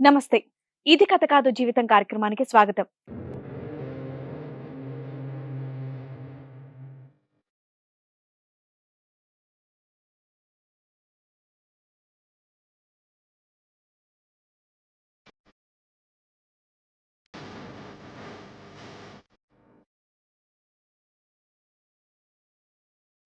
నమస్తే. ఇది కథ కాదు జీవితం కార్యక్రమానికి స్వాగతం.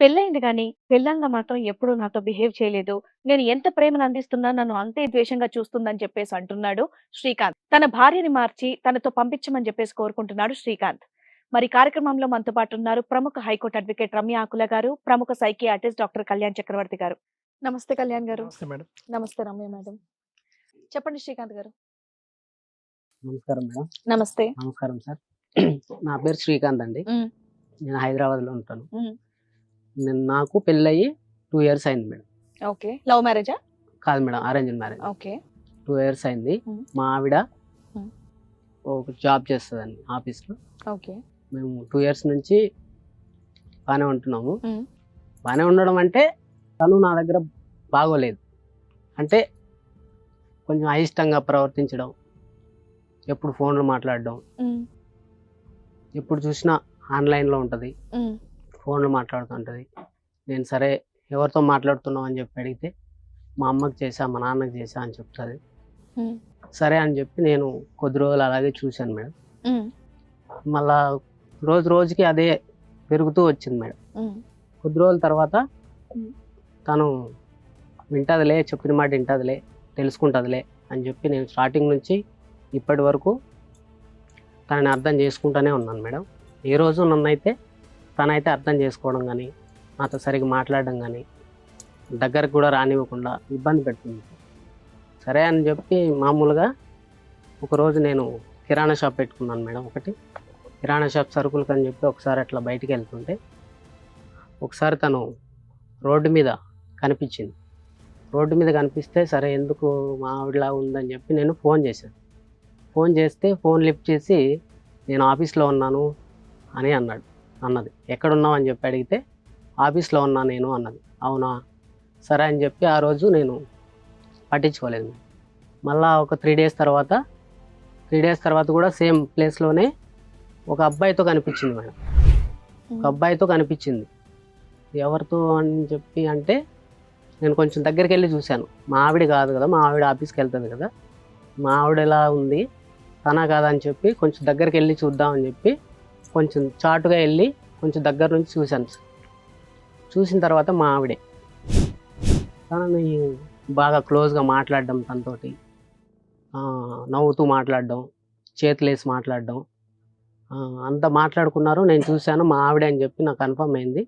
పెళ్లయింది గానీ, పెళ్ళాంగా మాత్రం ఎప్పుడూ నాతో బిహేవ్ చేయలేదు. నేను ఎంత ప్రేమను అందిస్తున్నా నన్ను అంతే ద్వేషంగా చూస్తుందని చెప్పేసి అంటున్నాడు శ్రీకాంత్. తన భార్యని మార్చి తనతో పంపించమని చెప్పేసి కోరుకుంటున్నాడు శ్రీకాంత్. మరి కార్యక్రమంలో మనతో పాటు ఉన్నారు ప్రముఖ హైకోర్టు అడ్వకేట్ రమ్య ఆకుల గారు, ప్రముఖ సైకియాట్రిస్ట్ డాక్టర్ కళ్యాణ్ చక్రవర్తి గారు. నమస్తే కళ్యాణ్ గారు. నమస్తే మేడం. నమస్తే రమ్య మేడం. చెప్పండి శ్రీకాంత్ గారు. నమస్కారం మేడం. నమస్తే. నమస్కారం సార్. నా పేరు శ్రీకాంత్ అండి. నేను హైదరాబాద్లో ఉంటాను. నాకు పెళ్ళయి 2 years అయింది మేడం. ఓకే. లవ్ మ్యారేజా? కాదు madam, arranged marriage. Okay. 2 years అయింది. మా ఆవిడ ఒక జాబ్ చేస్తుందండి ఆఫీస్లో. ఓకే. మేము 2 years నుంచి బాగానే ఉంటున్నాము. బాగానే ఉండడం అంటే తను నా దగ్గర బాగోలేదు, అంటే కొంచెం అయిష్టంగా ప్రవర్తించడం, ఎప్పుడు ఫోన్లో మాట్లాడడం, ఎప్పుడు చూసినా ఆన్లైన్లో ఉంటుంది, ఫోన్లో మాట్లాడుతుంటుంది. నేను సరే ఎవరితో మాట్లాడుతున్నావు అని చెప్పి అడిగితే మా అమ్మకి చేసా, మా నాన్నకి చేసా అని చెప్తుంది. సరే అని చెప్పి నేను కొద్ది రోజులు అలాగే చూశాను మేడం. మళ్ళా రోజుకి అదే పెరుగుతూ వచ్చింది మేడం. కొద్ది రోజుల తర్వాత తను వింటదిలే, చెప్పిన మాట వింటదిలే, తెలుసుకుంటుందిలే అని చెప్పి నేను స్టార్టింగ్ నుంచి ఇప్పటి వరకు తనని అర్థం చేసుకుంటూనే ఉన్నాను మేడం. ఏ రోజు నన్నైతే తనైతే అర్థం చేసుకోవడం కానీ, నాతో సరిగ్గా మాట్లాడడం కానీ, దగ్గరకు కూడా రానివ్వకుండా ఇబ్బంది పెడుతుంది. సరే అని చెప్పి మామూలుగా ఒకరోజు నేను కిరాణా షాప్ పెట్టుకున్నాను మేడం. ఒకటి కిరాణా షాప్ సరుకులకు అని చెప్పి ఒకసారి అట్లా బయటికి వెళ్తుంటే ఒకసారి తను రోడ్డు మీద కనిపించింది. రోడ్డు మీద కనిపిస్తే సరే ఎందుకు మా ఆవిడలా ఉందని చెప్పి నేను ఫోన్ చేశాను. ఫోన్ చేస్తే ఫోన్ లిఫ్ట్ చేసి నేను ఆఫీస్లో ఉన్నాను అని అన్నది. ఎక్కడున్నావు అని చెప్పి అడిగితే ఆఫీస్లో ఉన్నా నేను అన్నది. అవునా, సరే అని చెప్పి ఆ రోజు నేను పట్టించుకోలేదు. మళ్ళీ ఒక 3 days తర్వాత కూడా సేమ్ ప్లేస్లోనే ఒక అబ్బాయితో కనిపించింది మేడం. ఒక అబ్బాయితో కనిపించింది. ఎవరితో అని చెప్పి అంటే నేను కొంచెం దగ్గరికి వెళ్ళి చూశాను. మా ఆవిడ కాదు కదా, మా ఆవిడ ఆఫీస్కి వెళ్తుంది కదా, మా ఆవిడ ఎలా ఉంది తనా కాదా అని చెప్పి కొంచెం దగ్గరికి వెళ్ళి చూద్దామని చెప్పి కొంచెం చాటుగా వెళ్ళి కొంచెం దగ్గర నుంచి చూశాను. చూసిన తర్వాత మా ఆవిడే. తనని బాగా క్లోజ్గా మాట్లాడడం, తనతోటి నవ్వుతూ మాట్లాడడం, చేతులేసి మాట్లాడడం, అంతా మాట్లాడుకున్నారు. నేను చూశాను మా ఆవిడే అని చెప్పి నాకు కన్ఫర్మ్ అయింది.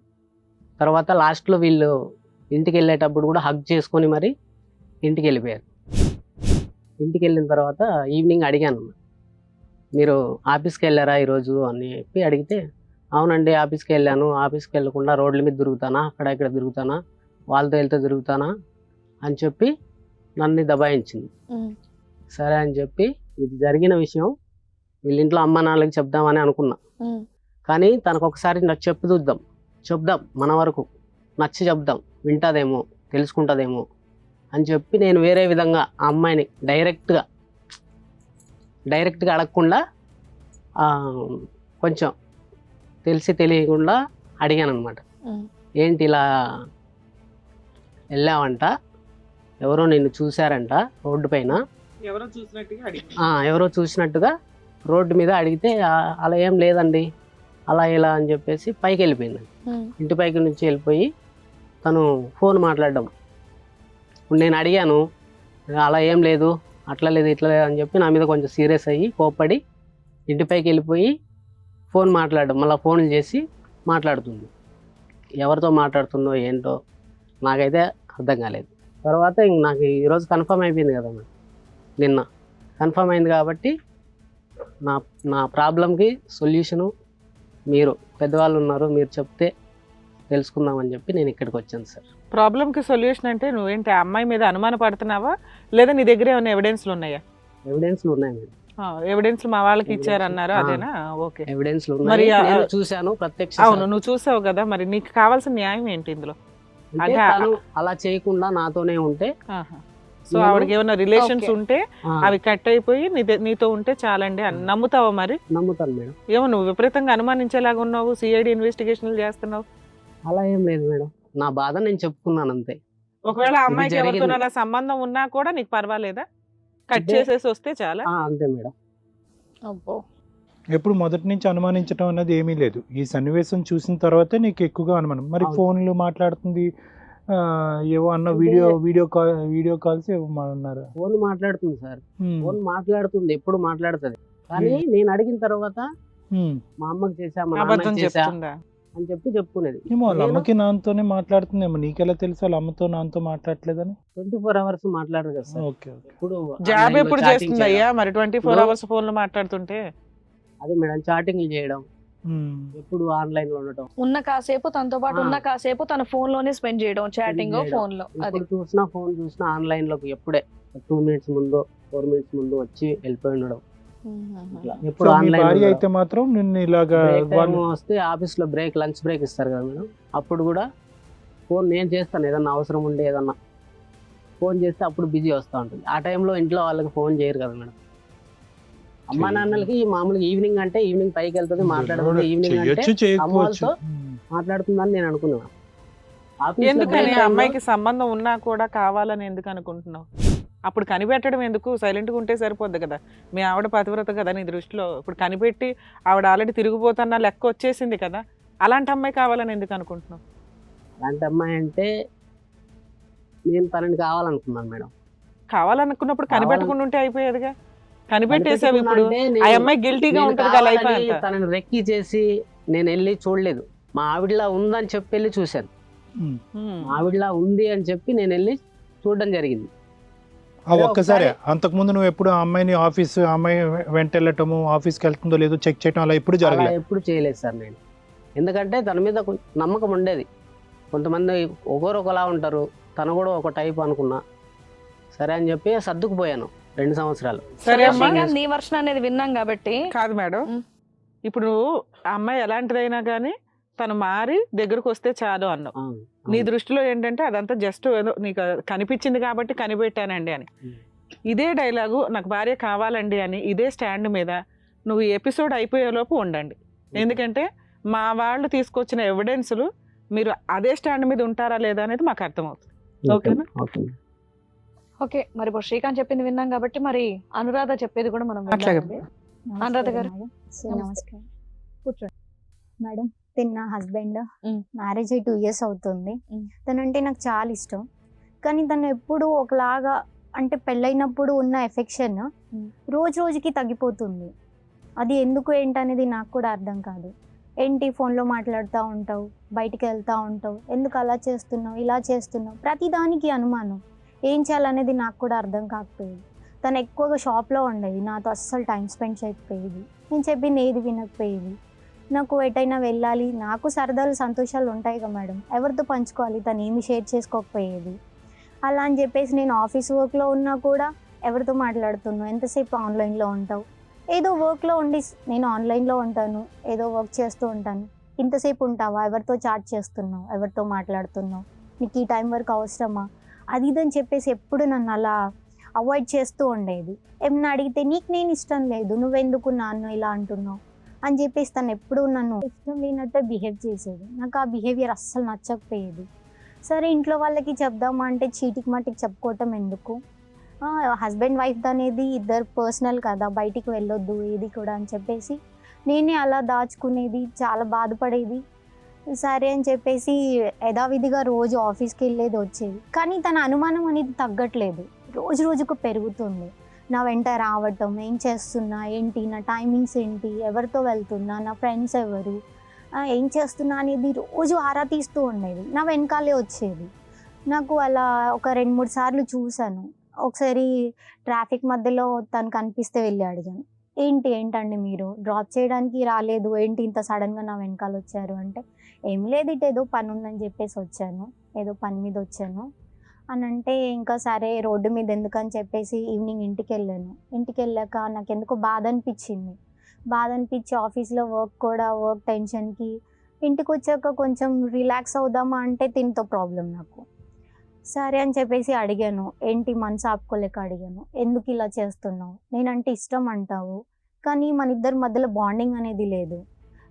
తర్వాత లాస్ట్లో వీళ్ళు ఇంటికి వెళ్ళేటప్పుడు కూడా హగ్ చేసుకొని మరి ఇంటికి వెళ్ళిపోయారు. ఇంటికి వెళ్ళిన తర్వాత ఈవినింగ్ అడిగాను, మీరు ఆఫీస్కి వెళ్ళారా ఈరోజు అని చెప్పి అడిగితే, అవునండి ఆఫీస్కి వెళ్ళాను, ఆఫీస్కి వెళ్ళకుండా రోడ్ల మీద తిరుగుతానా, అక్కడ ఇక్కడ తిరుగుతానా, వాళ్ళతో వెళ్తే తిరుగుతానా అని చెప్పి నన్ను దబాయించింది. సరే అని చెప్పి ఇది జరిగిన విషయం వీళ్ళ ఇంట్లో అమ్మ నాన్నలకి చెప్దామని అనుకున్నా. కానీ తనకు ఒకసారి నాకు చెప్దాం మన వరకు నచ్చి చెప్దాం, వింటుందేమో, తెలుసుకుంటుందేమో అని చెప్పి నేను వేరే విధంగా ఆ అమ్మాయిని డైరెక్ట్గా అడగకుండా కొంచెం తెలియకుండా అడిగాను అనమాట. ఏంటి ఇలా వెళ్ళావంట, ఎవరో నిన్ను చూశారంట రోడ్డు పైన, ఎవరో చూసినట్టుగా రోడ్డు మీద అడిగితే అలా ఏం లేదండి అలా ఇలా అని చెప్పేసి పైకి వెళ్ళిపోయింది. ఇంటి పైకి నుంచి వెళ్ళిపోయి తను ఫోన్ మాట్లాడడం. నేను అడిగాను, అలా ఏం లేదు, అట్లా లేదు ఇట్లా లేదు అని చెప్పి నా మీద కొంచెం సీరియస్ అయ్యి కోప్పడి ఇంటిపైకి వెళ్ళిపోయి ఫోన్ మాట్లాడడం, మళ్ళీ ఫోన్లు చేసి మాట్లాడుతుంది. ఎవరితో మాట్లాడుతుందో ఏంటో నాకైతే అర్థం కాలేదు. తర్వాత ఇంక నాకు ఈరోజు కన్ఫర్మ్ అయిపోయింది కదా మేడం, నిన్న కన్ఫర్మ్ అయింది కాబట్టి నా ప్రాబ్లంకి సొల్యూషను మీరు పెద్దవాళ్ళు ఉన్నారు, మీరు చెప్తే తెలుసుకుందామని చెప్పి నేను ఇక్కడికి వచ్చాను సార్. ప్రాబ్లంకి సొల్యూషన్ అంటే నువ్వేంటి అమ్మాయి మీద అనుమాన పడుతున్నావా, లేదా నీ దగ్గర ఏమైనా ఎవిడెన్స్లు ఉన్నాయా? ఎవిడెన్స్లు ఉన్నాయి మేడం. ఎవిడెన్స్ మా వాళ్ళకి ఇచ్చారన్నారు, అదేనా? ఓకే. ఎవిడెన్స్లు మరి ఉన్నాయి, చూశాను ప్రత్యక్ష. అవును, నువ్వు చూసావు కదా, మరి నీకు కావాల్సిన న్యాయం ఏంటి ఇందులో? అంటే అలా చేయకుండా నాతోనే ఉంటే సో ఆవిడకి ఏమైనా రిలేషన్స్ Okay. ఉంటే ఆ, అవి కట్ అయిపోయి నీతో ఉంటే చాలండి అని నమ్ముతావా మరి? నమ్ముతాను మేడం. ఏమో నువ్వు విపరీతంగా అనుమానించేలాగా ఉన్నావు, సిఐడి ఇన్వెస్టిగేషన్లు చేస్తున్నావు. అలా ఏం లేదు మేడం, నా బాధ నేను చెప్పుకున్నాను అంతే. ఒకవేళ ఆ ఇది అమ్మాయికి జరిగింది. ఎవరితోనైనా సంబంధం ఉన్నా కూడా నీకు పర్వాలేదా? కట్ అంటే- చేసేసి వస్తే చాలా. అంతే మేడం. అబ్బో. ఎప్పుడు మొదటి నుంచి అనుమానించడం అనేది ఏమీ లేదు. ఈ సన్నివేశం చూసిన తర్వాతే నీకు ఎక్కువగా అనుమానం. మరి అవును. ఫోన్లు మాట్లాడుతుంది, ఏవో అన్న అంటే- వీడియో కాల్స్ ఏవో అన్నారు. ఫోన్ మాట్లాడుతుంది సార్, ఫోన్ మాట్లాడుతుంది, ఎప్పుడు మాట్లాడుతుంది. కానీ నేను అడిగిన తర్వాత మా అమ్మకి చేసా, మా అబద్ధం నాన్నకి చేసా చెప్తుందా? అని చెప్పుకునేది. ఏమో వాళ్ళ నేను- అమ్మకి నాన్నతోనే మాట్లాడుతుందేమో, నీకెలా తెలుసు వాళ్ళ అమ్మతో నాన్నతో మాట్లాడలేదని? 24 hours మాట్లాడరు కదా సార్. Okay okay. ఇప్పుడు జాబ్ online లో ఎప్పుడు chatting చేస్తుంది చేయడం. అయ్యా మరి 24 ఇప్పుడు- అవర్స్ ఫోన్లు మాట్లాడుతుంటే? అదే మేడం, చాటింగ్ చేయడం, ఉమ్. ఎప్పుడు ఆన్లైన్ లో ఉండటం, ఉన్న కాసేపు తనతో పాటు ఉన్న కాసేపు తన ఫోన్ లోనే స్పెండ్ చేయడం, చాటింగ్ చేయడం. ఫోన్ లో. అది ఎప్పుడు చూసినా ఫోన్ చూసినా ఆన్లైన్ లోకి ఎప్పుడే 2 minutes ముందు 4 minutes ముందు వచ్చి వెళ్ళిపోయి ఉండడం. ఇట్లా సో ఎప్పుడు మీ ఆన్లైన్ భార్య అయితే మాత్రం నిన్ను ఇలాగా వాళ్ళు వస్తే ఆఫీస్ లో లంచ్ బ్రేక్ ఇస్తారు కదా మేడం, అప్పుడు కూడా ఫోన్ నేను చేస్తాను, ఏదన్నా అవసరం ఉండే ఏదన్నా ఫోన్ చేస్తే అప్పుడు బిజీ వస్తూ ఉంటుంది. ఆ టైంలో ఇంట్లో వాళ్ళకి ఫోన్ చేయరు కదా మేడం. అమ్మా నాన్నలకి మామూలుగా ఈవినింగ్ అంటే ఈవినింగ్ పైకి వెళ్తుంది, మాట్లాడుతుంది. ఈవినింగ్ అంటే చేయొచ్చు చేయకపోవచ్చు. అమ్మవాళ్ళతో మాట్లాడుతుందని నేను అనుకున్నాను. ఆఫీస్ లో ఎందుకని break ఆ time లో అమ్మాయికి సంబంధం ఉన్నా కూడా కావాలని ఎందుకు అనుకుంటున్నావు? అప్పుడు కనిపెట్టడం ఎందుకు? సైలెంట్గా ఉంటే సరిపోద్ది కదా. మీ ఆవిడ పతివ్రత కదా నీ దృష్టిలో. ఇప్పుడు కనిపెట్టి ఆవిడ ఆల్రెడీ తిరిగిపోతున్న లెక్క వచ్చేసింది కదా, అలాంటి అమ్మాయి కావాలని ఎందుకు అనుకుంటున్నావు? అలాంటి అమ్మాయి అంటే నేను తనని కావాలనుకున్నాను మేడం. కావాలనుకున్నప్పుడు కనిపెట్టకుండా ఉంటే అయిపోయేదిగా. కనిపెట్టేసావు ఇప్పుడు. అంటే ఆ నేను- అమ్మాయి గిల్టీగా నేను ఉంటుంది కదా లైఫ్ కావాలని అంతా. తనని రెక్కి చేసి నేను వెళ్ళి చూడలేదు. మా ఆవిడలా ఉందని చెప్పి వెళ్ళి చూశాను. ఉమ్. మా ఆవిడలా ఉంది అని చెప్పి నేను వెళ్ళి చూడడం జరిగింది. ఆ ఒక్కసారి అంతకుముందు నువ్వు ఎప్పుడు ఆ అమ్మాయిని ఆ అమ్మాయి వెంట వెళ్ళటము, ఆఫీస్కి వెళ్తుందో లేదో చెక్ చేయటం అలా ఎప్పుడు అలా జరగలేదు? ఎప్పుడు చేయలేదు సార్ నేను. ఎందుకంటే తన మీద నమ్మకం ఉండేది. కొంతమంది ఒకలా ఉంటారు, తను కూడా ఒక టైప్ అనుకున్నా. సరే అని చెప్పి సర్దుకుపోయాను 2 సంవత్సరాలు. సరే అమ్మా. శ్రీకాంత్, నీ వర్షన్ అనేది విన్నాం కాబట్టి కాదు మేడం, ఉమ్. ఇప్పుడు ఆ అమ్మాయి ఎలాంటిదైనా కానీ తను మారి దగ్గరకు వస్తే చాలు అన్నావు. ఆ, నీ అవును. దృష్టిలో ఏంటంటే అదంతా జస్ట్ ఏదో నీకు కనిపించింది కాబట్టి కనిపెట్టానండి అని. ఇదే డైలాగు నాకు భార్య కావాలండి అని ఇదే స్టాండ్ మీద నువ్వు ఈ ఎపిసోడ్ అయిపోయేలోపు ఉండండి. ఎందుకంటే మా వాళ్ళు తీసుకొచ్చిన ఎవిడెన్స్లు మీరు అదే స్టాండ్ మీద ఉంటారా లేదా అనేది మాకు అర్థమవుతుంది. ఓకేనా? ఓకే. ఓకే. మరి ఇప్పుడు శ్రీకాంత్ చెప్పింది విన్నాం కాబట్టి మరి అనురాధ చెప్పేది కూడా మనం అట్లాగే. విందామండి. అనురాధ గారు. నమస్కారం కూర్చోండి. మేడం. నా హస్బెండ్ మ్. మ్యారేజ్ అయ్యి 2 years అవుతుంది. మ్. తనంటే నాకు చాలా ఇష్టం. కానీ తను ఎప్పుడు ఒకలాగా అంటే పెళ్ళైనప్పుడు ఉన్న ఎఫెక్షన్ రోజు రోజుకి తగ్గిపోతుంది. అది ఎందుకు ఏంటనేది నాకు కూడా అర్థం కాదు. ఏంటి ఫోన్లో మాట్లాడుతూ ఉంటావు, బయటికి వెళ్తూ ఉంటావు, ఎందుకు అలా చేస్తున్నావు, ఇలా చేస్తున్నావు, ప్రతిదానికి అనుమానం. ఏం చేయాలనేది నాకు కూడా అర్థం కాకపోయేది. తను ఎక్కువగా షాప్లో ఉండేది, నాతో అస్సలు టైం స్పెండ్ చేయకపోయేది. నేను చెప్పింది ఏది వినకపోయేది. నాకు ఎటైనా వెళ్ళాలి, నాకు సరదాలు సంతోషాలు ఉంటాయి కదా మేడం, ఎవరితో పంచుకోవాలి, తను ఏమి షేర్ చేసుకోకపోయేది. అలా అని చెప్పేసి నేను ఆఫీస్ వర్క్లో ఉన్నా కూడా ఎవరితో మాట్లాడుతున్నావు, ఎంతసేపు ఆన్లైన్లో ఉంటావు, ఏదో వర్క్లో ఉండి నేను ఆన్లైన్లో ఉంటాను, ఏదో వర్క్ చేస్తూ ఉంటాను, ఇంతసేపు ఉంటావా, ఎవరితో చాట్ చేస్తున్నావు, ఎవరితో మాట్లాడుతున్నావు, నీకు ఈ టైం వరకు అవసరమా, అది ఇదని చెప్పేసి ఎప్పుడు నన్ను అలా అవాయిడ్ చేస్తూ ఉండేది. ఏమన్నా అడిగితే నీకు నేను ఇష్టం లేదు, నువ్వెందుకు నన్ను ఇలా అంటున్నావు అని చెప్పేసి తను ఎప్పుడు నన్ను ఇష్టం లేనట్టే బిహేవ్ చేసేది. నాకు ఆ బిహేవియర్ అస్సలు నచ్చకపోయేది. సరే ఇంట్లో వాళ్ళకి చెప్దామా అంటే చీటికి మాటికి చెప్పుకోవటం ఎందుకు, హస్బెండ్ వైఫ్ అనేది ఇద్దరు పర్సనల్ కదా, బయటికి వెళ్ళొద్దు ఏది కూడా అని చెప్పేసి నేనే అలా దాచుకునేది, చాలా బాధపడేది. సరే అని చెప్పేసి యథావిధిగా రోజు ఆఫీస్కి వెళ్ళేది వచ్చేది. కానీ తన అనుమానం అనేది తగ్గట్లేదు, రోజు రోజుకు పెరుగుతుంది. నా వెంట రావటం, ఏం చేస్తున్నా ఏంటి, నా టైమింగ్స్ ఏంటి, ఎవరితో వెళ్తున్నా, నా ఫ్రెండ్స్ ఎవరు, ఏం చేస్తున్నా అనేది రోజు ఆరా తీస్తూ ఉండేది, నా వెనకాలే వచ్చేది. నాకు అలా ఒక 2-3 సార్లు చూశాను. ఒకసారి ట్రాఫిక్ మధ్యలో తను కనిపిస్తే వెళ్ళి అడిగాను, ఏంటండి మీరు డ్రాప్ చేయడానికి రాలేదు, ఏంటి ఇంత సడన్గా నా వెనకాల వచ్చారు అంటే, ఏం లేదు ఇటు ఏదో పని ఉందని చెప్పేసి వచ్చాను, ఏదో పని మీద వచ్చాను అని అంటే, ఇంకా సరే రోడ్డు మీద ఎందుకని చెప్పేసి ఈవినింగ్ ఇంటికి వెళ్ళాను. ఇంటికి వెళ్ళాక నాకు ఎందుకో బాధ అనిపించి ఆఫీస్లో వర్క్ టెన్షన్కి ఇంటికి వచ్చాక కొంచెం రిలాక్స్ అవుదామా అంటే తినతో ప్రాబ్లం నాకు. సరే అని చెప్పేసి అడిగాను, ఏంటి మనసు ఆపుకోలేక అడిగాను, ఎందుకు ఇలా చేస్తున్నావు, నేనంటే ఇష్టం అంటావు కానీ మన ఇద్దరి మధ్యలో బాండింగ్ అనేది లేదు,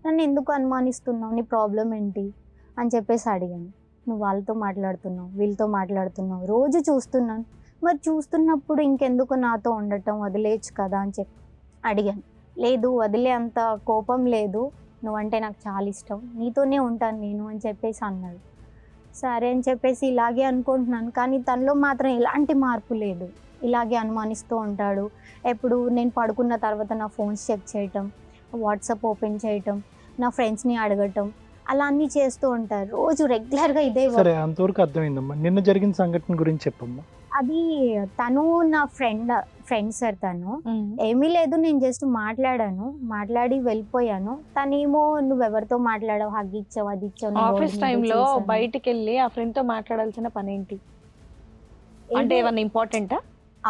నన్ను ఎందుకు అనుమానిస్తున్నావు, నీ ప్రాబ్లం ఏంటి అని చెప్పేసి అడిగాను. నువ్వు వాళ్ళతో మాట్లాడుతున్నావు, వీళ్ళతో మాట్లాడుతున్నావు, రోజు చూస్తున్నాను, మరి చూస్తున్నప్పుడు ఇంకెందుకు నాతో ఉండటం, వదిలేయచ్చు కదా అని చెప్పి అడిగాను. లేదు వదిలే అంత కోపం లేదు, నువ్వంటే నాకు చాలా ఇష్టం, నీతోనే ఉంటాను నేను అని చెప్పేసి అన్నాడు. సరే అని చెప్పేసి ఇలాగే అనుకుంటున్నాను, కానీ తనలో మాత్రం ఎలాంటి మార్పు లేదు. ఇలాగే అనుమానిస్తూ ఉంటాడు. ఎప్పుడు నేను పడుకున్న తర్వాత నా ఫోన్స్ చెక్ చేయటం, వాట్సాప్ ఓపెన్ చేయటం, నా ఫ్రెండ్స్ని అడగటం, అలా అన్నీ చేస్తూ ఉంటారు. రోజు రెగ్యులర్గా ఇదే సరే, అంతవరకు అర్థమైందమ్మా. నిన్న జరిగిన సంఘటన గురించి చెప్పమ్మా. అది తను నా ఫ్రెండ్ సార్. తను ఏమీ లేదు, నేను జస్ట్ మాట్లాడి వెళ్ళిపోయాను. తనేమో నువ్వెవరితో మాట్లాడావు, హగ్ ఇచ్చావు, అది ఇచ్చావు, ఆఫీస్ టైంలో బయటికి వెళ్ళి ఆ ఫ్రెండ్ తో మాట్లాడాల్సిన పని ఏంటి? అంటే ఏమన్నా ఇంపార్టెంటా?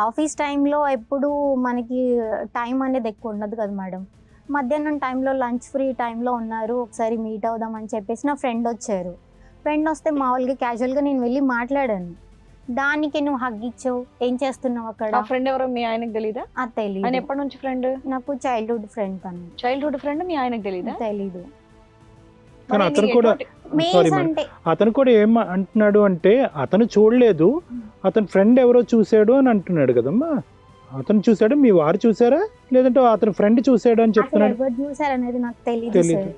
ఆఫీస్ టైంలో ఎప్పుడు మనకి టైం అనేది ఎక్కువ ఉండదు కదా మేడం. మధ్యాహ్నం టైంలో లంచ్ ఫ్రీ టైంలో ఉన్నారు, ఒకసారి మీట్ అవుదాం అని చెప్పేసి నా ఫ్రెండ్ వచ్చారు. ఫ్రెండ్ వస్తే మామూలుగా క్యాజువల్గా నేను వెళ్ళి మాట్లాడాను. దానికి నువ్వు హగ్ ఇచ్చావు, ఏం చేస్తున్నావు అక్కడ? ఆ ఫ్రెండ్ ఎవరో మీ ఆయనకు తెలీదా? అది తెలీదు. ఆయన ఎప్పటి నుంచి ఫ్రెండ్? నాకు చైల్డ్హుడ్ ఫ్రెండ్. తను చైల్డ్హుడ్ ఫ్రెండ్, మీ ఆయనకు తెలీదా? తెలీదు. కానీ అతను కూడా సారీ మేడం, అతను కూడా ఏం అంటున్నాడు అంటే అతను చూడలేదు, అతని ఫ్రెండ్ ఎవరో చూశాడు అని అంటున్నాడు కదమ్మా. అతను చూసాడు, మీ వారు చూసారా, లేదంటే అతని ఫ్రెండ్ చూసాడు అని చెప్తున్నాడు? ఎవరు చూసారు అనేది నాకు తెలియదు సార్.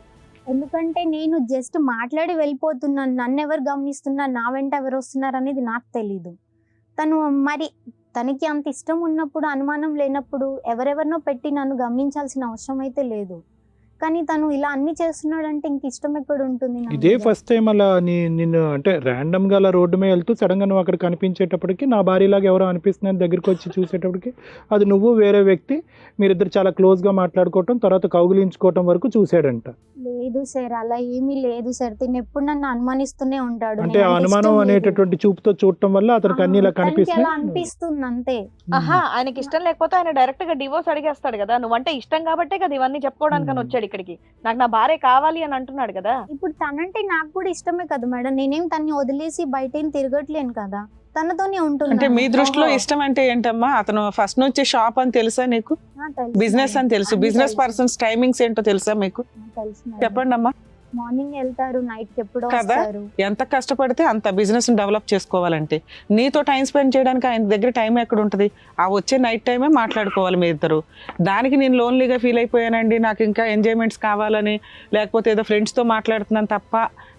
ఎందుకంటే నేను జస్ట్ మాట్లాడి వెళ్ళిపోతున్నాను, నన్ను ఎవరు గమనిస్తున్నారు, నా వెంట ఎవరు వస్తున్నారు అనేది నాకు తెలీదు. తను మరి తనకి అంత ఇష్టం ఉన్నప్పుడు, అనుమానం లేనప్పుడు ఎవరెవరినో పెట్టి నన్ను గమనించాల్సిన అవసరం అయితే లేదు. కానీ తను ఇలా అన్ని చేస్తున్నాడు అంటే ఇంక ఇష్టం ఎక్కడ ఉంటుంది? ఇదే ఫస్ట్ టైం అలా నిన్ను అంటే ర్యాండమ్ గా అలా రోడ్డు మీద వెళ్తూ సడన్ గా నువ్వు అక్కడ కనిపించేటప్పటికి నా భార్యలాగా ఎవరో అనిపిస్తున్నారు, దగ్గరికి వచ్చి చూసేటప్పటికి అది నువ్వు వేరే వ్యక్తి, మీరిద్దరు చాలా క్లోజ్ గా మాట్లాడుకోవటం, తర్వాత కౌగిలించుకోవటం వరకు చూసాడంట. లేదు సార్, అలా ఏమీ లేదు సార్. తిని ఎప్పుడు నన్ను అనుమానిస్తూనే ఉంటాడు. అంటే ఆ అనుమానం అనేటటువంటి చూపుతో చూడటం వల్ల అతనికి అన్ని ఇలా కనిపిస్తుంది అనిపిస్తుంది అంతే. ఆహా, ఆయనకి ఇష్టం లేకపోతే ఆయన డైరెక్ట్ గా డివోర్స్ అడిగేస్తాడు కదా. నువ్వంటే ఇష్టం కాబట్టే కదా ఇవన్నీ చెప్పుకోవడానికి వచ్చాడు ఇక్కడికి. నాకు నా భార్య కావాలి అని అంటున్నాడు కదా. ఇప్పుడు తనంటే నాకు కూడా ఇష్టమే కదా మేడం. నేనేం తన్ని వదిలేసి బయట ఏం తిరగట్లేను కదా, తనతోనే ఉంటుంది. అంటే మీ దృష్టిలో ఇష్టం అంటే ఏంటమ్మా? అతను ఫస్ట్ నుంచి షాప్ అని తెలుసా నీకు? బిజినెస్ అని తెలుసు. బిజినెస్ పర్సన్స్ టైమింగ్స్ ఏంటో తెలుసా మీకు? చెప్పండి అమ్మా. మార్నింగ్ వెళ్తారు, నైట్ ఎప్పుడు కదా, వస్తారు. ఎంత కష్టపడితే అంత బిజినెస్ డెవలప్ చేసుకోవాలంటే నీతో టైం స్పెండ్ చేయడానికి ఆయన దగ్గర టైం ఎక్కడ ఉంటుంది? ఆ వచ్చే నైట్ టైమే మాట్లాడుకోవాలి మీ ఇద్దరు. దానికి నేను లోన్లీగా ఫీల్ అయిపోయానండి, నాకు ఇంకా ఎంజాయ్మెంట్స్ కావాలని, లేకపోతే ఏదో ఫ్రెండ్స్తో మాట్లాడుతున్నాను తప్ప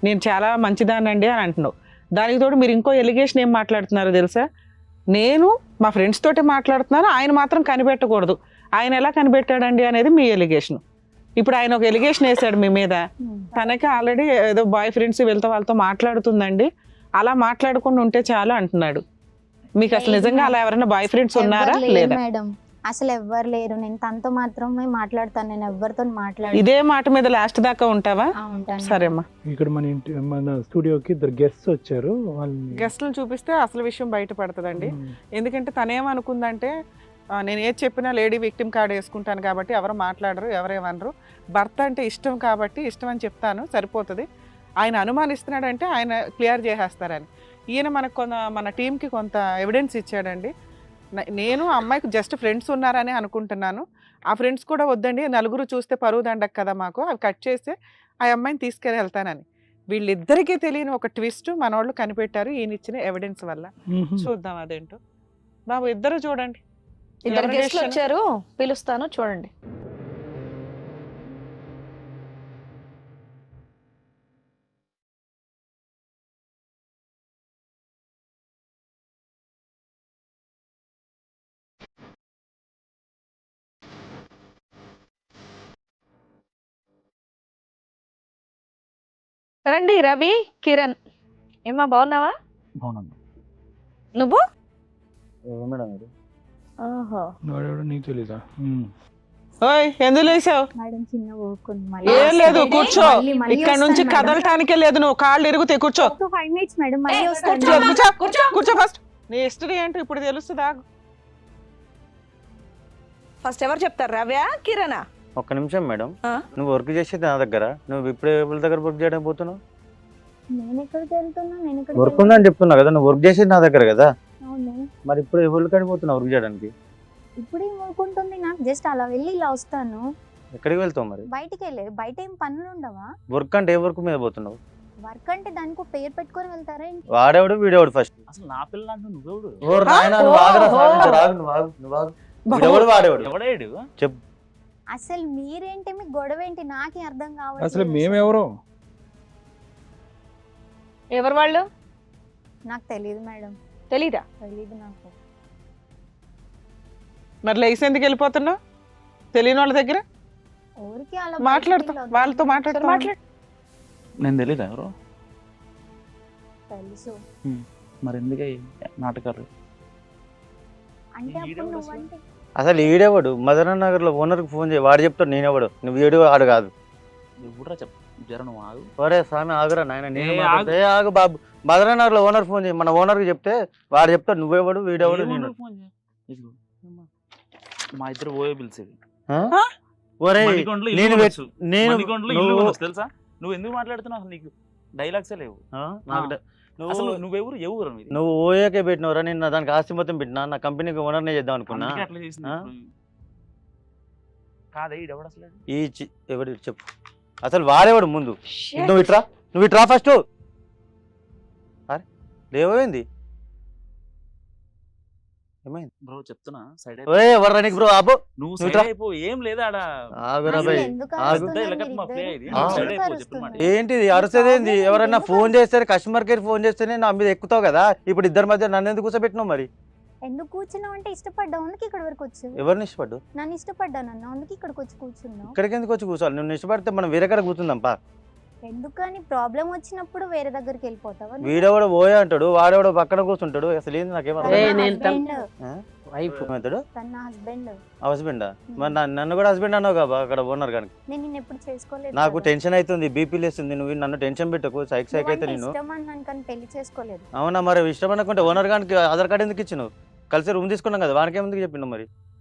నేను చాలా మంచిదానండి అని అంటున్నావు. దానికి తోడు మీరు ఇంకో ఎలిగేషన్ ఏం మాట్లాడుతున్నారో తెలుసా? నేను మా ఫ్రెండ్స్ తోటి మాట్లాడుతున్నాను, ఆయన మాత్రం కనిపెట్టకూడదు. ఆయన ఎలా కనిపెట్టాడండి అనేది మీ ఎలిగేషన్. ఇప్పుడు ఆయన ఒక ఎలిగేషన్ వేసాడు మీ మీద, తనకి ఆల్రెడీ ఏదో బాయ్ ఫ్రెండ్స్ వెళ్తే వాళ్ళతో మాట్లాడుతుందండి, అలా మాట్లాడకుండా ఉంటే చాలు అంటున్నాడు. మీకు అసలు నిజంగా అలా ఎవరైనా బాయ్ ఫ్రెండ్స్ ఉన్నారా లేదా? మేడం అసలు ఎవ్వరు లేరు, నేను తనతో మాత్రమే మాట్లాడతాను, నేను ఎవరితో మాట్లాడు. ఇదే మాట మీద లాస్ట్ దాకా ఉంటావా? సరేమ్మా. ఇక్కడ మన స్టూడియోకి ఇద్దరు గెస్ట్స్ వచ్చారు. గెస్ట్లు చూపిస్తే అసలు విషయం బయటపడుతుందండి. ఎందుకంటే తనేమనుకుందంటే నేను ఏది చెప్పినా లేడీ విక్టిమ్ కార్డ్ వేసుకుంటాను కాబట్టి ఎవరు మాట్లాడరు, ఎవరేమనరు, భర్త అంటే ఇష్టం కాబట్టి ఇష్టం అని చెప్తాను సరిపోతుంది, ఆయన అనుమానిస్తున్నాడంటే ఆయన క్లియర్ చేసేస్తారని. ఈయన మనకు మన టీంకి కొంత ఎవిడెన్స్ ఇచ్చాడండి. నేను ఆ అమ్మాయికి జస్ట్ ఫ్రెండ్స్ ఉన్నారని అనుకుంటున్నాను, ఆ ఫ్రెండ్స్ కూడా వద్దండి, నలుగురు చూస్తే పరువు దండక కదా మాకు, అవి కట్ చేస్తే ఆ అమ్మాయిని తీసుకెళ్ళి వెళ్తానని. వీళ్ళిద్దరికీ తెలియని ఒక ట్విస్ట్ మనోళ్ళు కనిపెట్టారు ఈయన ఇచ్చిన ఎవిడెన్స్ వల్ల. చూద్దాం అదేంటో. బాబు ఇద్దరు చూడండి. ఇద్దరు గెస్ట్లు వచ్చారు, పిలుస్తాను చూడండి. రండి, రవి, కిరణ్. ఏమ్మా బాగున్నావా? నువ్వు నీకు తెలీదా? ఓయ్ ఎందుకు లేసావు? మేడం చిన్న వర్క్ ఏం లేదు, కూర్చో. ఇక్కడ నుంచి కదలటానికే లేదు, నువ్వు కాళ్ళు ఎరుగుతాయి, కూర్చో. 5 minutes మేడం, మళ్ళీ కూర్చో ఫస్ట్. నీ హిస్టరీ ఏంటో ఇప్పుడు తెలుస్తుందా? ఫస్ట్ ఎవరు చెప్తారు, రవ్యా కిరణా? ఒక్క నిమిషం మేడం, నువ్వు వర్క్ చేసేది నా దగ్గర, నువ్వు ఇప్పుడు ఎవరి దగ్గర వర్క్ చేయడానికి పోతున్నావు? నేను ఎక్కడికి వెళ్తున్నా, నేను ఎక్కడికి వర్క్ ఉందని చెప్తున్నా కదా, నువ్వు వర్క్ చేసేది నా దగ్గర కదా, అవును, మరి ఇప్పుడు ఎవరు కడిపోతున్నావు వర్క్ చేయడానికి? ఇప్పుడు ఏం వర్క్ ఉంటుంది నాకు? జస్ట్ అలా వెళ్ళి ఇలా వస్తాను. ఎక్కడికి వెళ్తావు మరి? బయటికి వెళ్ళేది, బయట ఏం పనులు ఉండవా? వర్క్ అంటే ఏ వర్క్ మీద పోతున్నావు? వర్క్ అంటే దానికి ఒక పేరు పెట్టుకొని వెళ్తారా ఏంటి? వాడేవాడు వీడేవాడు ఫస్ట్. అసలు నా పిల్ల అంటే నువ్వెవడు? ఓర్ నాయనా, నువ్వు ఆగురా స్వామి, జర ఆగు, నువ్వు ఆగు, నువ్వు ఆగు. వీడెవడు వాడేవాడు? ఎవడాడు? చెప్పు. అసలు మీరేంటి, మీకు గొడవ ఏంటి? నాకే అర్థం కావట్లేదు. అసలు మేమెవరో ఎవరు వాళ్ళు? నాకు తెలియదు మేడం, తెలీదా? తెలియదు నాకు. మరి లేచి ఎందుకు వెళ్ళిపోతున్నావు తెలియని వాళ్ళ దగ్గర? ఊరికి అలా మాట్లాడతా, బయటికి వెళ్ళొద్దు. వాళ్ళతో మాట్లాడతా. మాట్లాడు. నేను తెలీదా ఎవరు? తెలుసు మరి ఎందుకే నాటకాలు? అంటే అప్పుడు నువ్వంటే అసలు ఈడేవాడు మదన నగర్ లో ఓనర్ కి ఫోన్ చేయి, వాడు చెప్తాడు నేనేవాడు, నువ్వు ఏడు వాడు కాదు. ఎవడరా చెప్ప జర నువ్వు ఆగు. ఒరే స్వామి ఆగురా నాయన, నేను ఏ మాట్లాడతా. ఏ ఆగు బాబు, మదన నగర్ లో ఓనర్ ఫోన్ చేయి, మన ఓనర్ కి చెప్తే వాడు చెప్తాడు నువ్వేవాడు వీడేవాడు నేను. ఏమన్నా ఫోన్ చేయి. ఇదిగో. మా ఇద్దరు ఓయో పిలిచేది. ఆ? ఒరేయ్ మణికొండలో ఇల్లు నేను కొనొచ్చు. నేను మణికొండలో ఇల్లు నువ్వు- కొనొచ్చు తెలుసా? నువ్వు ఎందుకు మాట్లాడుతున్నావు? అసలు నీకు డైలాగ్సే లేవు. ఆ? నాకు డ- అసలు నువ్వు నువ్వెవరు ఎవరు మీది? నువ్వు ఓఏకే పెట్టినవరా, నేను దానికి ఆస్తి మొత్తం పెట్టినా, నా కంపెనీకి ఓనర్నే చేద్దాం అనుకున్నా. అందుకే అట్లా చేసింది ఆ? ఇప్పుడు. కాదే ఈడెవడు అసలు? ఎవడు చెప్పు, అసలు వాడేవాడు ముందు. నువ్వు ఇట్రా, నువ్వు ఇట్రా ఫస్ట్. అరే లేవైంది, ఏమైంది? బ్రో చెప్తున్నా సైడ్ ఎవర్రా నీకు బ్రో? ఆపు, నువ్వు నువ్వు సైడ్ ఇట్రా. అయిపో. ఏం లేదా ఆడ? ఆగురా అసలు భయ్, ఎందుకు ఆగు. అరుస్తున్నారు ఇలాగ మా play ఇది. మీరిద్దరు? ఆ. సైడ్ ఎందుకు అయిపో, చెప్పు మాట. అరుస్తున్నారు? ఏంటిది అరుసేదేంది? ప్రాబ్లం ఎవరన్నా ఎందుకు ఫోన్ అరుస్తున్నారు? చేస్తే, కస్టమర్ కేర్ ఫోన్ చేస్తేనే నా మీద ఎక్కుతావు కదా. ఇప్పుడు ఇద్దరి మధ్య నన్ను ఎందుకు కూర్చోబెట్టినావు మరి? ఎందుకు కూర్చున్నావు అంటే ఇష్టపడ్డావు, అందుకే ఇక్కడ వరకు వచ్చావు. ఎవరిని ఇష్టపడ్డు? నన్ను ఇష్టపడ్డానన్నా, అందుకే ఇక్కడికి వచ్చి కూర్చున్నావు. ఇక్కడికి ఎందుకు వచ్చి కూర్చోవాలి? నువ్వు ఇష్టపడితే మనం వేరే కాడ కూర్చుందాంపా. ఎందుకని ప్రాబ్లం వచ్చినప్పుడు వేరే దగ్గరికి వెళ్ళిపోతావా? వీడెవడో పోయా అంటాడు, వాడెవడో పక్కన కూర్చుంటాడు. అసలు ఏంది నాకేం అర్థం ఏయ్, కాదు. నేను వైఫ్. ఏమవుతాడు? తన హస్బెండ్. హస్బెండా? మరి నన్ను కూడా హస్బెండ్ అన్నావు కదా అక్కడ ఓనర్ గానికి. నేను నిన్ను ఎప్పుడు చేసుకోలేదు నాకు కదా. టెన్షన్ అవుతుంది, బీపీ లేస్తుంది. నువ్వు నన్ను టెన్షన్ పెట్టకు, సైక్ అయితే నువ్వంటే నేను. ఇష్టం అన్నాను కానీ పెళ్లి చేసుకోలేదు. అవునా? మరి ఇష్టం అనుకుంటే ఓనర్ గానికి ఆధార్ కార్డు ఎందుకు ఇచ్చినావు? కలిసి రూమ్ తీసుకున్నాం కదా, వానికి ఎందుకు చెప్పినావు మరి?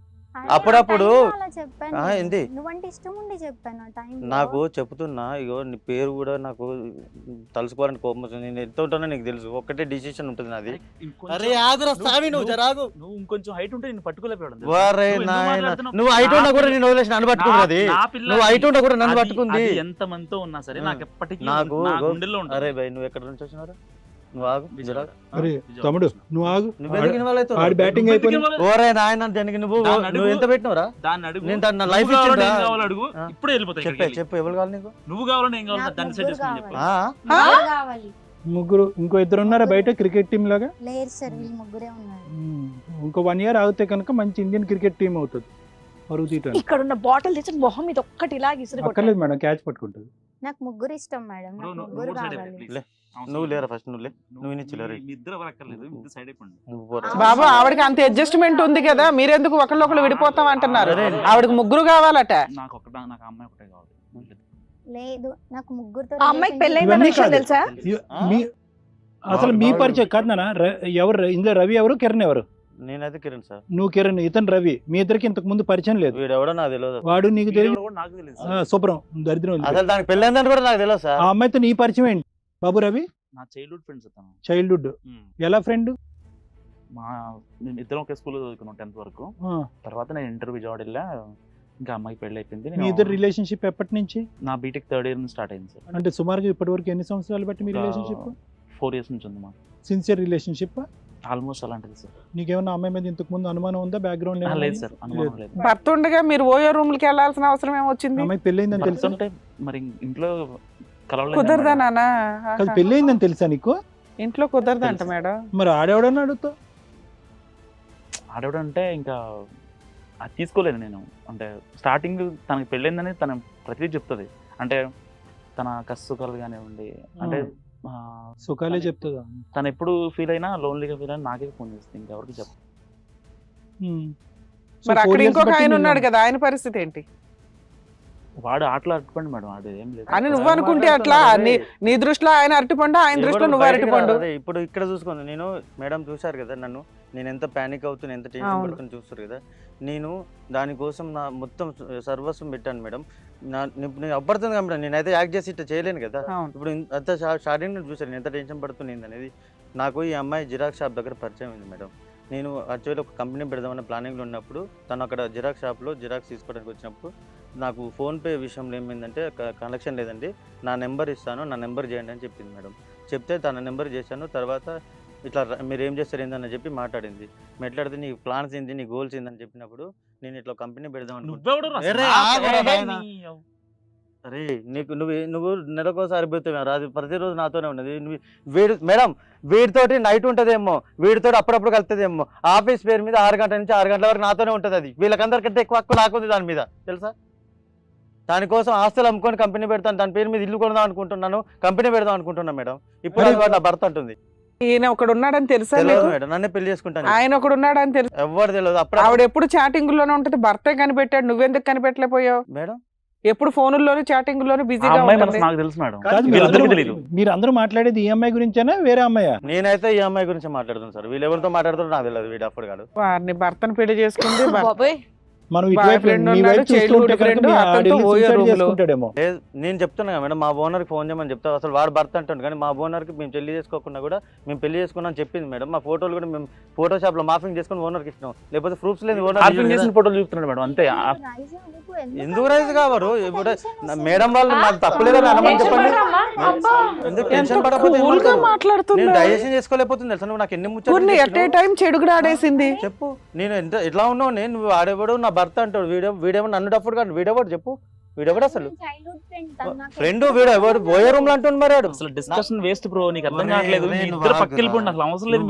అరే, అప్పుడప్పుడు- ఆ టైంలో అలా చెప్పాను ఆ, నేను. ఏంది? నువ్వంటే ఇష్టం ఉండి చెప్పాను ఆ టైంలో. నాకు చెప్తున్నా, ఇగో నీ పేరు కూడా నాకు తలుసుకోవాలని కోపం వస్తుంది. నేను ఎంత ఉంటానో నీకు తెలుసు, ఒక్కటే డిసిషన్ ఉంటుంది నాది. ఇంకొంచెం- ఆగురా స్వామి, నువ్వు జరాగు. నువ్వు ఇంకొంచెం హైట్ ఉంటే నేను పట్టుకోలేకపోయాడు. వారే నాయన, నువ్వు హైట్ ఉన్నా కూడా నేను వదిలేసి నన్ను పట్టుకున్నది. నువ్వు హైట్ ఉన్నా కూడా నన్ను పట్టుకుంది. ఎంత మందితో ఉన్నా సరే ఆ. నాకు ఎప్పటికీ నాకు నా గుండెల్లో ఉంటుంది. అరే భయ్, నువ్వు ఎక్కడ నుంచి వచ్చినారు? నువ్వు ఆగు, విజయవాడ. జరా. అరే విజయవాడ. తమ్ముడు నువ్వు ఆగు. నువ్వు ఎందుకు ఇన్వాల్వ్ ఆడి అవుతావు? బ్యాటింగ్ నువ్వు అయిపోయింది. ఎందుకు ఇవ్వాలి? ఓరే నాయన, దానికి నువ్వు దాన్ని అడుగు. నువ్వు ఎంత పెట్టినవరా? దాన్ని అడుగు. నేను దాన్ని నా నువ్వు లైఫ్ కావాలని ఇచ్చిందా? ఏం కావాలో అడుగు. ఆ. ఇప్పుడే వెళ్ళిపోతాయి చెప్పే చెప్పు, ఎవరు కావాలి నీకు? నువ్వు కావాలని ఏం కావాలి నాకు దాన్ని సెట్ ముగ్గురు చేసుకుని కావాలి. చెప్పు. ఆ? ముగ్గురు కావాలి. ముగ్గురు, ఇంకో ఇద్దరు ఉన్నారా బయట క్రికెట్ టీం లాగా? లేరు సార్, వీళ్ళు ముగ్గురే ఉన్నారు. ఇంకో 1 year ఆగితే కనుక మంచి ఇండియన్ క్రికెట్ టీం అవుతుంది. పరుగు తీయటానికి ఇక్కడ ఉన్న బాటిల్ తెచ్చి మొహం మీద ఒక్కటి ఇలా ఇసురు అక్కర్లేదు మేడం, క్యాచ్ పట్టుకుంటుంది. నాకు ముగ్గురు ఇష్టం మేడం, బ్రో, నాకు నువ్వు ముగ్గురు సైడ్ కావాలి. అయిపో, లే. please. అవసరం నువ్వు లేదు. లేరా ఫస్ట్, నువ్వు లే. నువ్వు ఇచ్చి లేరు. మీ ఇద్దరు ఎవరు అక్కర్లేదు, మీ ఇద్దరు సైడ్ అయిపోండి. నువ్వు పోరా. బాబు, ఆవిడకి అంత అడ్జస్ట్మెంట్ ఉంది కదా, మీరెందుకు ఒకళ్ళు విడిపోతాం అంటున్నారు? అరే. ఆవిడకి ముగ్గురు కావాలట. నాకు నాకు అమ్మాయి ఒకటే కావాలి. లేదు, నాకు ముగ్గురుతో ఆ అమ్మాయికి relationship పెళ్ళైందన్న ఇవన్నీ విషయం కాదు. తెలుసా? మీ అసలు మీ పరిచయం కాదు నాన్న. ఎవరు ఇందులో? రవి ఎవరు, కిరణ్ ఎవరు? నేనైతే కిరణ్ సార్, నువ్వు కిరణ్, ఇతను రవి. మీ ఇద్దరికి ఇంతకు ముందు పరిచయం లేదు. వీడెవడో నాకు తెలియదు. వాడు నీకు తెలియదు. వీడెవరో కూడా నాకు తెలియదు. శుభ్రం దరిద్రం ఉంది. అసలు దానికి పెళ్ళైందని కూడా నాకు తెలియదు సార్. ఆ అమ్మాయితో నీ పరిచయం ఏంటి బాబు రవి? నా చైల్డ్హుడ్ ఫ్రెండ్స్ అతను. చైల్డ్హుడ్ ఎలా ఫ్రెండ్? మా మేము ఇద్దరం ఒకే స్కూల్లో చదువుకున్నాం 10th వరకు. తర్వాత నేను ఇంటర్వ్యూ విజయవాడ వెళ్ళా. ఇంకా అమ్మాయికి పెళ్లి అయిపోయింది. మీ ఇద్దరు రిలేషన్షిప్ ఎప్పటి నుంచి? నా బీటెక్ 3rd year నుంచి స్టార్ట్ అయింది సార్. అంటే సుమారుగా ఇప్పటి వరకు ఎన్ని సంవత్సరాలు బట్టి మీ రిలేషన్షిప్? 4 years నుంచి ఉంది మాకు. Sincere relationship? ఆల్మోస్ట్ అలాంటిది సార్. నీకేమన్నా అమ్మాయి మీద ఇంతకు ముందు అనుమానం ఉందా? బ్యాక్గ్రౌండ్ లేదు సార్, అనుమానం లేదు. భర్త ఉండగా మీరు ఓయో రూమ్లకి వెళ్ళాల్సిన అవసరం ఏమొచ్చింది? అమ్మాయి పెళ్ళైందని తెలుసా? అంటే మరి ఇంట్లో కలవలేదు. కుదరదా నానా? కాదు, పెళ్ళైందని తెలుసా నీకు? ఇంట్లో కుదరదంట మేడం. మరి ఆడేవాడని అడుగుతావు. ఆడవడంటే ఇంకా అది తీసుకోలేదు నేను. అంటే స్టార్టింగ్ తనకి పెళ్ళైందని తన ప్రతిదీ చెప్తుంది. అంటే తన కష్టసుఖాలు కానివ్వండి, అంటే సుఖాలే చెప్తుందా? తను ఎప్పుడు ఫీల్ అయినా, లోన్లీగా ఫీల్ అయినా నాకే ఫోన్ చేస్తుంది, ఇంకెవరికి చెప్పు. Hmm. మరి అక్కడ ఇంకొక ఆయన ఉన్నాడు కదా, ఆయన పరిస్థితి ఏంటి? వాడు ఆటలు అట్టుకోండి మేడం, వాడు ఏం లేదు. అని నువ్వు అనుకుంటే అట్లా నీ దృష్టిలో ఆయన అరటిపండు, ఆయన దృష్టిలో నువ్వు అరటిపండు. ఇప్పుడు ఇక్కడ చూసుకోండి, నేను మేడం చూశారు కదా నన్ను, నేను ఎంత ప్యానిక్ అవుతున్నా, ఎంత టెన్షన్ పడుతున్నా చూస్తారు కదా. నేను దానికోసం నా మొత్తం సర్వస్వం పెట్టాను మేడం. నేను అబ్బడుతుంది కదా మేడం, నేనైతే యాక్ట్ చేసి ఇట్లా చేయలేను కదా. ఇప్పుడు అంత స్టార్టింగ్ చూసారు నేను ఎంత టెన్షన్ పడుతుంది అనేది. నాకు ఈ అమ్మాయి జిరాక్స్ షాప్ దగ్గర పరిచయం అయింది మేడం. నేను యాక్చువల్లీ ఒక కంపెనీ పెడదామన్న ప్లానింగ్లో ఉన్నప్పుడు తను అక్కడ జిరాక్స్ షాప్లో జిరాక్స్ తీసుకోవడానికి వచ్చినప్పుడు నాకు ఫోన్పే విషయంలో ఏమైందంటే కనెక్షన్ లేదండి, నా నెంబర్ ఇస్తాను, నా నెంబర్ చేయండి అని చెప్పింది మేడం. చెప్తే తన నెంబర్ చేశాను. తర్వాత ఇట్లా మీరు ఏం చేస్తారు ఏందని చెప్పి మాట్లాడింది. మాట్లాడితే నీ ప్లాన్స్ ఏంటి, నీ గోల్స్ ఏందని చెప్పినప్పుడు నేను ఇట్లా కంపెనీ పెడదాం అనుకుంటున్నాను. అరే నువ్వు నెలకోసారి పోతావు రాదు, ప్రతిరోజు నాతోనే ఉన్నది. మేడం వీడితోటి నైట్ ఉంటుందేమో, వీడితోటి అప్పుడప్పుడు కలుతుందేమో. ఆఫీస్ పేరు మీద 6 గంటల నుంచి 6 గంటల వరకు నాతోనే ఉంటుంది. అది వీళ్ళకందరికంటే ఎక్కువ హక్కు నాకుంది దాని మీద, తెలుసా? దానికోసం ఆస్తులు అమ్ముకొని కంపెనీ పెడతాను, దాని పేరు మీద ఇల్లు కొడదాం అనుకుంటున్నాను, కంపెనీ పెడదాం అనుకుంటున్నాను మేడం. ఇప్పుడు అది నా భర్త అంటుంది. ఈయన ఒకడు ఉన్నాడని తెలుసా మేడం? నన్నే పెళ్లి చేసుకుంటాను. ఆయన ఒకడు ఉన్నాడని తెలుసు? ఎవరు తెలియదు. అప్పుడు ఆవిడ ఎప్పుడు చాటింగ్ లోనే ఉంటది, భర్తే కనిపెట్టాడు, నువ్వెందుకు కనిపెట్టలేకపోయావు మేడం? ఎప్పుడు ఫోనుల్లోనూ చాటింగ్ లోను బిజీగా నాకు తెలుసు మేడం. మీరు అందరూ మాట్లాడేది ఈ అమ్మాయి గురించేనా వేరే అమ్మాయా? నేనైతే ఈ అమ్మాయి గురించి మాట్లాడుతున్నాను సార్. వీళ్ళు ఎవరితో మాట్లాడుతారో నాకు తెలియదు. వీడు అప్పుడు కాదు వారిని భర్తను పెళ్లి చేసుకుంది. మనం ఇటువైపు మీ వైపు చూస్తుంటే కనుక మీ ఆడిని సూసైడ్ చేసుకుంటాడేమో. నేను చెప్తున్నా మేడం, మా ఓనర్కి ఫోన్ చేయమని చెప్తా. అసలు వాడు భర్త అంటాడు కానీ మా ఓనర్కి మేము పెళ్లి చేసుకోకుండా కూడా మేము పెళ్లి చేసుకున్నాం చెప్పింది మేడం. మా ఫోటోలు కూడా మేము ఫోటోషాప్ లో మాఫింగ్ చేసుకుని ఓనర్కి ఇచ్చినాం. లేకపోతే ప్రూఫ్స్ లేదు ఓనర్ చేసిన ఫోటోలు చూస్తున్నాడు మేడం, అంతే. ఎందుకు రైజ్ కావరు? ఇప్పుడు మేడం వాళ్ళు నాకు తప్పులేదని అనమని చెప్పండి. ఎందుకు టెన్షన్ పడకపోతే మాట్లాడుతున్నా డైజెషన్ చేసుకోలేకపోతుంది తెలుసా? నువ్వు నాకు ఎన్ని ముచ్చట్లు ఎట్ ఏ టైం చెడుగుడు ఆడేసింది చెప్పు. నేను ఎట్లా ఉన్నావు? నేను నువ్వు ఆడేవాడు నా భర్త అంటాడు. వీడేమో నన్ను డప్పుడు కాదు. వీడెవడు చెప్పు? వీడెవడు అసలు? ఫ్రెండ్ వీడెవడు? బోయే రూమ్ లో అంటుంది మరి. అసలు డిస్కషన్ వేస్ట్ బ్రో, నీకు అర్థం కావట్లేదు. అసలు అవసరం లేదు.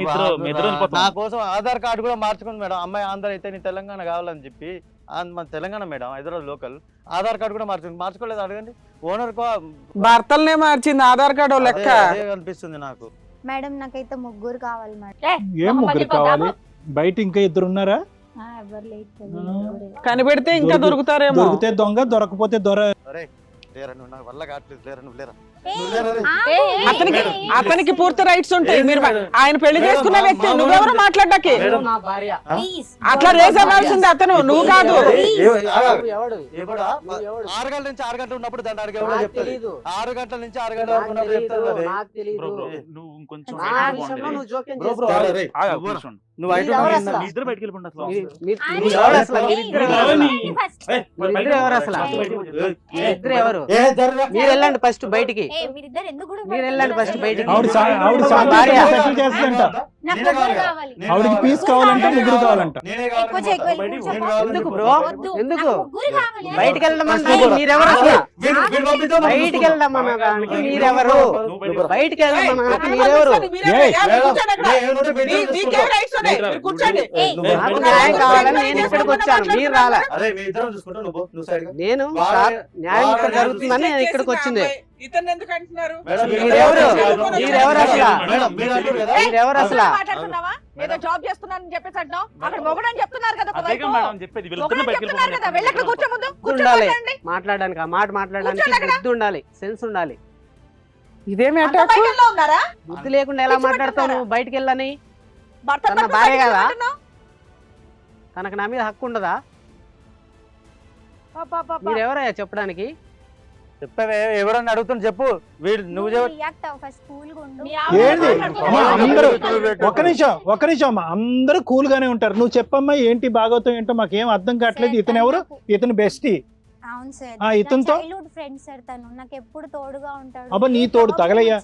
నా కోసం ఆధార్ కార్డు కూడా మార్చుకుంది మేడం. అమ్మాయి ఆంధ్ర అయితే నీ తెలంగాణ కావాలని చెప్పి, మన Telangana madam, Hyderabad local. Aadhaar card కూడా మార్చుకోలేదు. అడగండి ఓనర్. భర్తలనే మార్చింది ఆధార్ కార్డు లెక్క అనిపిస్తుంది నాకు. మేడం నాకైతే ముగ్గురు కావాలి మేడం. ఏం ముగ్గురు కావాలి? బయట ఇంకా ఇద్దరు ఉన్నారా? ఎవరు లేదు. కనిపెడితే ఇంకా దొరుకుతారేమో. దొరికితే దొంగ, దొరకపోతే దొర. అతనికి పూర్తి రైట్స్ ఉంటాయి. మీరు ఆయన పెళ్లి చేసుకున్న వ్యక్తి, నువ్వెవరు మాట్లాడడానికి? అట్లా రేజ్ అవ్వాల్సింది అతను, నువ్వు కాదు. 6 గంటల నుంచి 6 గంటలు ఉన్నప్పుడు దాన్ని అడిగే 6 గంటల నుంచి 6 గంటల వరకు ఉన్నప్పుడు చెప్తారు. నువ్వు ఇంకొంచెం నువ్వు ఇద్దరు బయటకు వెళ్ళిపోండి. మీరు వెళ్ళండి ఫస్ట్ బయటికి. మీరు వెళ్ళండి ఫస్ట్ బయటికి. ఆవిడకి పీస్ కావాలంట, ముగ్గురు కావాలంట. ఎందుకు బ్రో? ఎందుకు బయటికి వెళ్ళమన్నా? మీరెవరు అసలు? బయటికి వెళ్ళమన్నా దానికి మీరెవరు? బయటికి వెళ్ళమన్నా మీరెవరు? నాకు న్యాయం కావాలని నేను ఇక్కడికి వచ్చాను, మీరు రాలా. నేను న్యాయం ఇక్కడ జరుగుతుందని నేను ఇక్కడికి వచ్చింది. మీరెవరు? మీరెవరు అసలు? మీరెవరు అసలు? ఏదో జాబ్ చేస్తున్నానని చెప్పేసి అంటున్నావు. అక్కడ మొగడని చెప్తున్నారు కదా. ఉండాలి మాట్లాడడానికి, ఆ మాట మాట్లాడడానికి బుద్ధి ఉండాలి, సెన్స్ ఉండాలి. ఇదేమి బుద్ధి లేకుండా ఎలా మాట్లాడతావు నువ్వు? బయటికి వెళ్ళని తన భార్య కదా, తనకు నా మీద హక్కు ఉండదా? మీరెవరయ్యా చెప్పడానికి? చెప్పవే, ఎవరన్నా అడుగుతున్నా చెప్పు. వీడు నువ్వు ఏంటి అందరూ ఒక్క నిమిషం అమ్మా, అందరూ కూల్ గానే ఉంటారు. నువ్వు చెప్పమ్మా ఏంటి భాగవతం ఏంటో మాకేం అర్థం కావట్లేదు. ఇతను ఎవరు? ఇతను బెస్టీ. అవును సార్, ఇతనితో చైల్డ్హుడ్ ఫ్రెండ్ సార్. తను నాకు ఎప్పుడు తోడుగా ఉంటాడు. అబ్బా నీ తోడు తగలయ్యా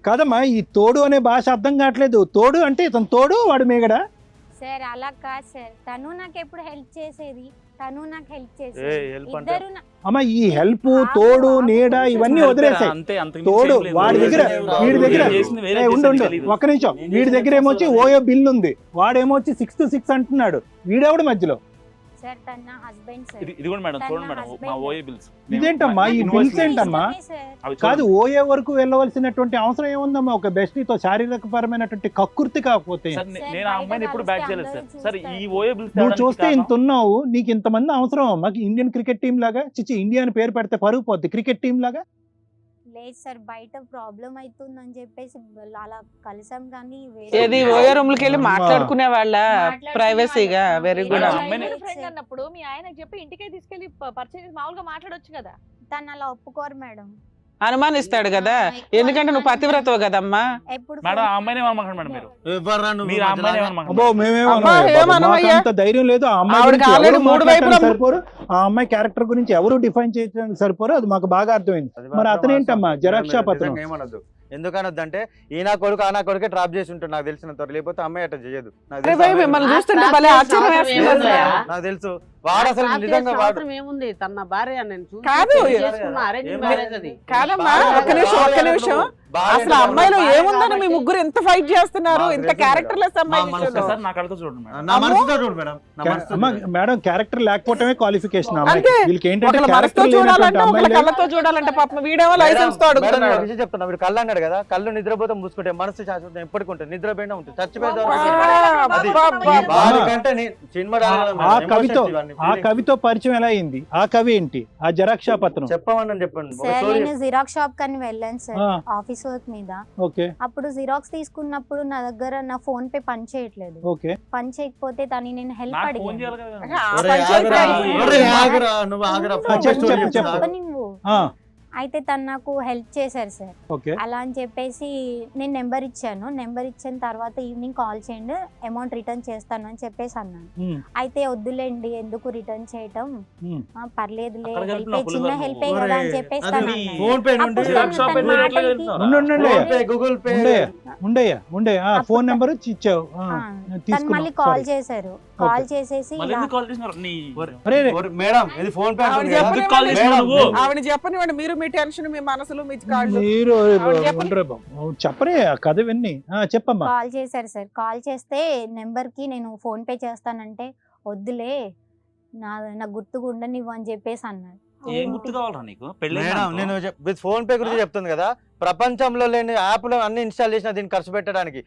కాదమ్మా, ఈ తోడు అనే భాష అర్థం కావట్లేదు. తోడు అంటే ఇతను తోడు, వాడు మేగడా సార్? అలా కాదు సార్, తను నాకు ఎప్పుడు హెల్ప్ చేసేది, తను నాకు హెల్ప్ చేసేది. ఇద్దరు అమ్మా ఈ హెల్ప్, తోడు, నీడ ఇవన్నీ వదిలేసాయి. తోడు వాడి దగ్గర, వీడి దగ్గర ఉండు ఒక్క నిమిషం. వీడి దగ్గర ఏమొచ్చి ఓయో బిల్ ఉంది, వాడేమొచ్చి 6 to 6 అంటున్నాడు. వీడెవడు మధ్యలో? సార్ తన నా హస్బెండ్ సార్. ఇది కూడా మేడం తన చూడండి మేడం husband. మా ఓఏ బిల్స్ ఇదేంటమ్మా ఈ బిల్స్ ఏంటమ్మా? కాదు, ఓఏ వరకు వెళ్ళవలసినటువంటి అవసరం ఏముందమ్మా? ఒక బెస్టీతో శారీరక పరమైనటువంటి కక్కుర్తి కాకపోతే నేను ఆ అమ్మాయిని ఎప్పుడు బ్యాక్ చేయలేదు సార్. సార్ ఈ ఓఏ బిల్స్ నువ్వు చూస్తే ఇంత ఉన్నావు, నీకు ఇంతమంది అవసరం మాకు ఇండియన్ క్రికెట్ టీం లాగా? చిచి, ఇండియా అని పేరు పెడితే పరుగు పోద్ది క్రికెట్ టీం లాగా. లేదు సార్, బయట ప్రాబ్లం అవుతుందని చెప్పేసి అలా కలిసాం కానీ ఏది ఓయో రూమ్ లకి వెళ్ళి మాట్లాడుకునే వాళ్ళ ప్రైవసీగా? Very good. మేడం, అమ్మాయిని- ఫ్రెండ్ అన్నప్పుడు మీ ఆయనకి చెప్పి ఇంటికే తీసుకెళ్లి పరిచయం చేసి మామూలుగా మాట్లాడొచ్చు కదా. తను అలా ఒప్పుకోరు మేడం. అనుమానిస్తాడు కదా, ఎందుకంటే నువ్వు పతివ్రతవు కదమ్మా. ఎప్పుడు మేడం ఆ అమ్మాయిని ఏమనుకుంటున్నారు మేడం మీరు? ఎవర్రా నువ్వు మీరు ఆ అమ్మాయిని మధ్యలో? ఏమనుకుంటున్నారు? అబ్బో, అబ్బా, ఏమనవయ్యా? మేమేమంత ధైర్యం లేదు. ఆ అమ్మాయి ఆవిడకి గురించి already ఎవరు 3 వైపులా మాట్లాడటానికి సరిపోరు, ఆ అమ్మాయి క్యారెక్టర్ గురించి ఎవరు డిఫైన్ చేయడానికి సరిపోరు, అది మాకు బాగా అర్థమైంది. అది మరి మాత్రం అతనేంటమ్మా వాస్తవం. జిరాక్స్ షాప్ అతను? నిజంగా ఏమనొద్దు. ఎందుకనొద్దంటే ఈయన కొడుకు ఆ నా కొడుకే ట్రాప్ చేసి ఉంటాడు నాకు తెలిసినంత వరకు. లేకపోతే అమ్మాయి అట్లా చేయదు. నాకు అరే తెలుసు భయ్, అమ్మాయి. మిమ్మల్ని చూస్తుంటే భలే ఆశ్చర్యం వేస్తుంది అసలు. నాకు తెలుసు వాడు అసలు నిజంగా వాడు ఏముంది తన భార్య నేను చూసి కాదు. పెళ్లి చేసుకున్న arranged marriage అది. కాదమ్మా, ఒక్క నిమిషం. అసలు ఆ అమ్మాయిలో ఏముందని మీ ముగ్గురు ఎంత ఫైట్ చేస్తున్నారు? మాకు ఇంత తెలుసు క్యారెక్టర్ లెస్ అమ్మాయి మా విషయంలో. సార్ నా కళ్ళతో చూడండి మేడం. నా మనసుతో చూడు మేడం. నా మనసుతో అమ్మా, చూడు. మేడం క్యారెక్టర్ లేకపోవటమే క్వాలిఫికేషన్. అంటే వీళ్ళకి ఏంటంటే ఒకళ్ళ మనసుతో క్యారెక్టర్ చూడాలంటే లేనటువంటి ఒకళ్ళ అమ్మాయిలే. కళ్ళతో చూడాలంటే పాపం వీడేమో లైసెన్స్ తో మేడం, నేను అడుగుతున్నాడు. ఒక విషయం చెప్తున్నా. మీరు కళ్ళు అన్నాడు కదా, కళ్ళు నిద్రపోతే మూసుకుంటే మనసు శాశ్వతం ఎప్పటికి ఉంటుంది. నిద్రపోయినా ఉంటుంది. చచ్చిపోయేంత వరకు అది. వాడికంటే సినిమా ఆ కవితో పరిచయం ఎలా అయింది? ఆ కవి ఏంటి? ఆ జిరాక్స్ షాప్ అతను? చెప్పమని చెప్పండి ఒక సార్ స్టోరీ. నేను జిరాక్స్ షాప్ కని వెళ్ళాను సార్ ఆ. ఆఫీస్ వర్క్ మీద. ఓకే అప్పుడు జిరాక్స్ తీసుకున్నప్పుడు నా దగ్గర నా ఫోన్ పే పని చేయట్లేదు. ఓకే పని చేయకపోతే తను నేను హెల్ప్ నాకు ఫోన్ అడిగాను. చేయాలి కదా. ఆ ఒరేయ్, పంచాయతీ ఆగురా. అయిపోయింది. ఒరేయ్, ఆగురా. నువ్వు ఆగురా. నువ్వు చెప్పు, స్టోరీ చెప్పు, చెప్తా. చెప్పు. నువ్వు ఆ, అయితే తను నాకు హెల్ప్ చేశారు సార్. ఓకే అలా అని చెప్పేసి నేను నెంబర్ ఇచ్చాను. నెంబర్ ఇచ్చిన తర్వాత ఈవినింగ్ కాల్ చేయండి, అమౌంట్ రిటర్న్ చేస్తాను అని చెప్పేసి అన్నాను. ఉమ్, అయితే వద్దులేండి, ఎందుకు రిటర్న్ చేయటం, ఉమ్. పర్లేదులే, అక్కడ హెల్ప్ కలిపిన చిన్న పులిహోర హెల్ప్ కదా అని ఒరేయ్, చెప్పేసి అది తను నీ అన్నాడు. ఫోన్ పే నుండి అప్పుడు జిరాక్స్ షాప్ తన అయితే ఎట్లా మాటలకి- వెళ్తున్నారా? ఉండండి. PhonePe, Google Pay. ఉండయ్యా ఫోన్ నెంబర్ ఇచ్చావు. ఆ, తను మళ్ళీ కాల్ చేశారు. కాల్ చేసేసి మళ్ళీ ఇలా ఎందుకు కాల్ చేసినారు? నీ అరే ఒరేయ్, మేడం ఇది ఫోన్ పే ఆవిడ అంటుంది కదా. ఎందుకు కాల్ చెప్పనివ్వండి. చేసినావు నువ్వు? ఆవిడ చెప్పనివ్వండి. మీరు మీ టెన్షన్, మీ మనసులు, మీ కాళ్ళు. మీరు ఆవిడ చెప్పని- ఉండరే బాబు, చెప్పరే ఆ కథ విన్ని. చెప్పమ్మా. కాల్ చేశారు సార్. కాల్ చేస్తే నెంబర్ కి నేను ఫోన్ పే చేస్తానంటే వద్దులే, నా గుర్తుగా ఉండనివ్వు అని చెప్పేసి అన్నాడు. ఏం గుర్తు కావాలరా నీకు? పెళ్ళి మేడం నేను విత్ ఫోన్ పే గురించి చెప్తుంది కదా. ప్రపంచంలో లేని యాప్లు అన్ని ఇన్స్టాల్ చేసిన దీన్ని ఖర్చు పెట్టడానికి.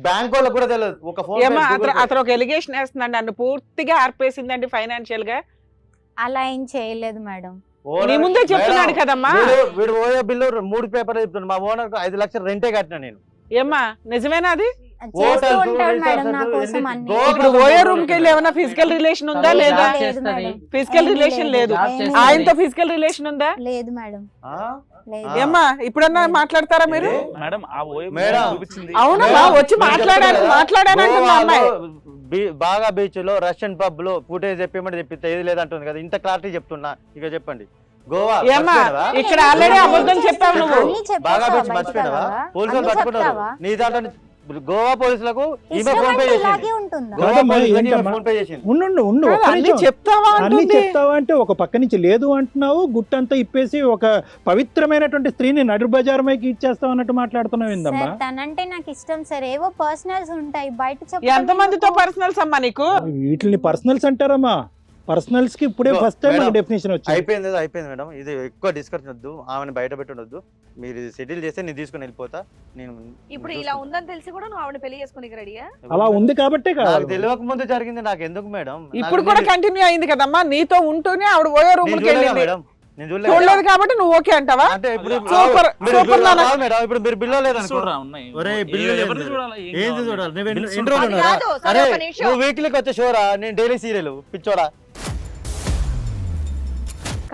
బ్యాంక్ వాళ్ళకి కూడా తెలియదు. ఒక ఫోన్ ఏమా అతను ఒక ఎలిగేషన్ వేస్తున్నాడు, నన్ను పూర్తిగా ఆర్పేసిందండి ఫైనాన్షియల్ గా. అలా ఏం చేయలేదు మేడం. నీ ముందే చెప్తున్నాడు కదమ్మా. వీడు ఓయో బిల్లు 3 పేపర్లు చెప్తున్నాడు. మా ఓనర్ 5 లక్షలు రెంటే కట్టినా నేను. ఏమ్మా నిజమేనా అది? చేస్తూ హోటల్స్, ఉంటాడు మేడం నా రిసార్ట్స్, కోసం ఎన్ని అన్ని. గోల్డ్ ఇప్పుడు ఓయో రూమ్ కి వెళ్ళి ఏమైనా ఫిజికల్ రిలేషన్ ఉందా తను లేదా? జాబ్ లేదు చేస్తది. మేడం. ఫిజికల్ ఏమీ రిలేషన్ లేదు. జాబ్ ఏమీ చేస్తది. లేదు. ఆయనతో ఫిజికల్ రిలేషన్ ఉందా? లేదు మేడం, ఆ? లేదు. ఆ. ఏమ్మా ఇప్పుడన్నా మాట్లాడతారా మీరు? మేడం ఆ ఓఏ మేడం. చూపించింది. అవునమ్మా, వచ్చి మాట్లాడానంటుంది అమ్మాయి. బాగా బీచ్ లో రష్యన్ పబ్ లో ఫుటేజ్ చెప్పేమంటే చెప్పితే ఏది లేదంటుంది కదా. ఇంత క్లారిటీ చెప్తున్నా. ఇక చెప్పండి. గోవా ఏమ్మా మర్చిపోయినావా? ఇక్కడ ఆల్రెడీ అబద్ధం చెప్పావు నువ్వు. అన్నీ చెప్పేస్తావా? బాగా బీచ్ బయటకు మర్చిపోయినావా? రావా? పోలీసులు అన్నీ పట్టుకున్నారు. చెప్తావా? నీ దాంట్లో గోవా పోలీసులకు ఈమె ఇష్టం ఫోన్ పే అంటే చేసింది. ఇలాగే ఉంటుందా? గోవా కాదమ్మా, పోలీసులకు ఈమె ఏంటమ్మా? ఫోన్ పే చేసింది. ఉండు కాదు, ఒక్క అన్ని నిమిషం. చెప్తావా అన్ని అంటుంది. చెప్తావా అంటే ఒక పక్క నుంచి లేదు అంటున్నావు, గుట్టంతా ఇప్పేసి ఒక పవిత్రమైనటువంటి స్త్రీని నడు బజారుమైకి ఇచ్చేస్తావు అన్నట్టు మాట్లాడుతున్నావు ఏందమ్మా? సార్ తనంటే నాకు ఇష్టం సార్. ఏవో పర్సనల్స్ ఉంటాయి బయట ఎంత మందితో పర్సనల్స్ అమ్మా నీకు? వీటిని పర్సనల్స్ అంటారమ్మా. పర్సనల్స్ కి ఇప్పుడే ఇదిగో, ఫస్ట్ టైం మేడం, డెఫినేషన్ వచ్చింది. అయిపోయింది మేడం. ఇది ఎక్కువ డిస్కషన్ వద్దు. ఆమెను బయట పెట్టొద్దు. మీరు సెటిల్ చేస్తే నేను తీసుకుని వెళ్ళిపోతా. నేను ఇప్పుడు ఇలా ఉందని తెలిసి కూడా నువ్వు ఆవిడ పెళ్లి చేసుకోనికి రెడీయా? అలా ఉంది కాబట్టే నాకు కావాలి. తెలియక ముందు జరిగింది. నాకు ఎందుకు మేడం? ఇప్పుడు కూడా కంటిన్యూ అయింది కదమ్మా. నీతో ఉంటూనే ఆవిడ ఓయో రూమ్ కి వెళ్ళింది. మేడం నేను చూడలేదు. చూడలేదు కాబట్టి నువ్వు ఓకే అంటావా? అంటే ఇప్పుడు సూపర్ మీరు సూపర్ బిల్లు నాన్న. రాదు మేడం. ఇప్పుడు మీరు బిల్లు లేదనుకో. చూడరా ఉన్నాయి. ఒరేయ్, బిల్లు ఎవరిని లేదు. చూడాలి? ఏం ఏంది కావాలి? చూడాలి? నువ్వు బిల్స్ ఎన్ని రోజులు అది ఉన్నారా? కాదు, సరే, అరే ఒక నిమిషం. నువ్వు వీక్లీకి వచ్చే షోరా? నేను డైలీ సీరియల్ పిచ్చోడా?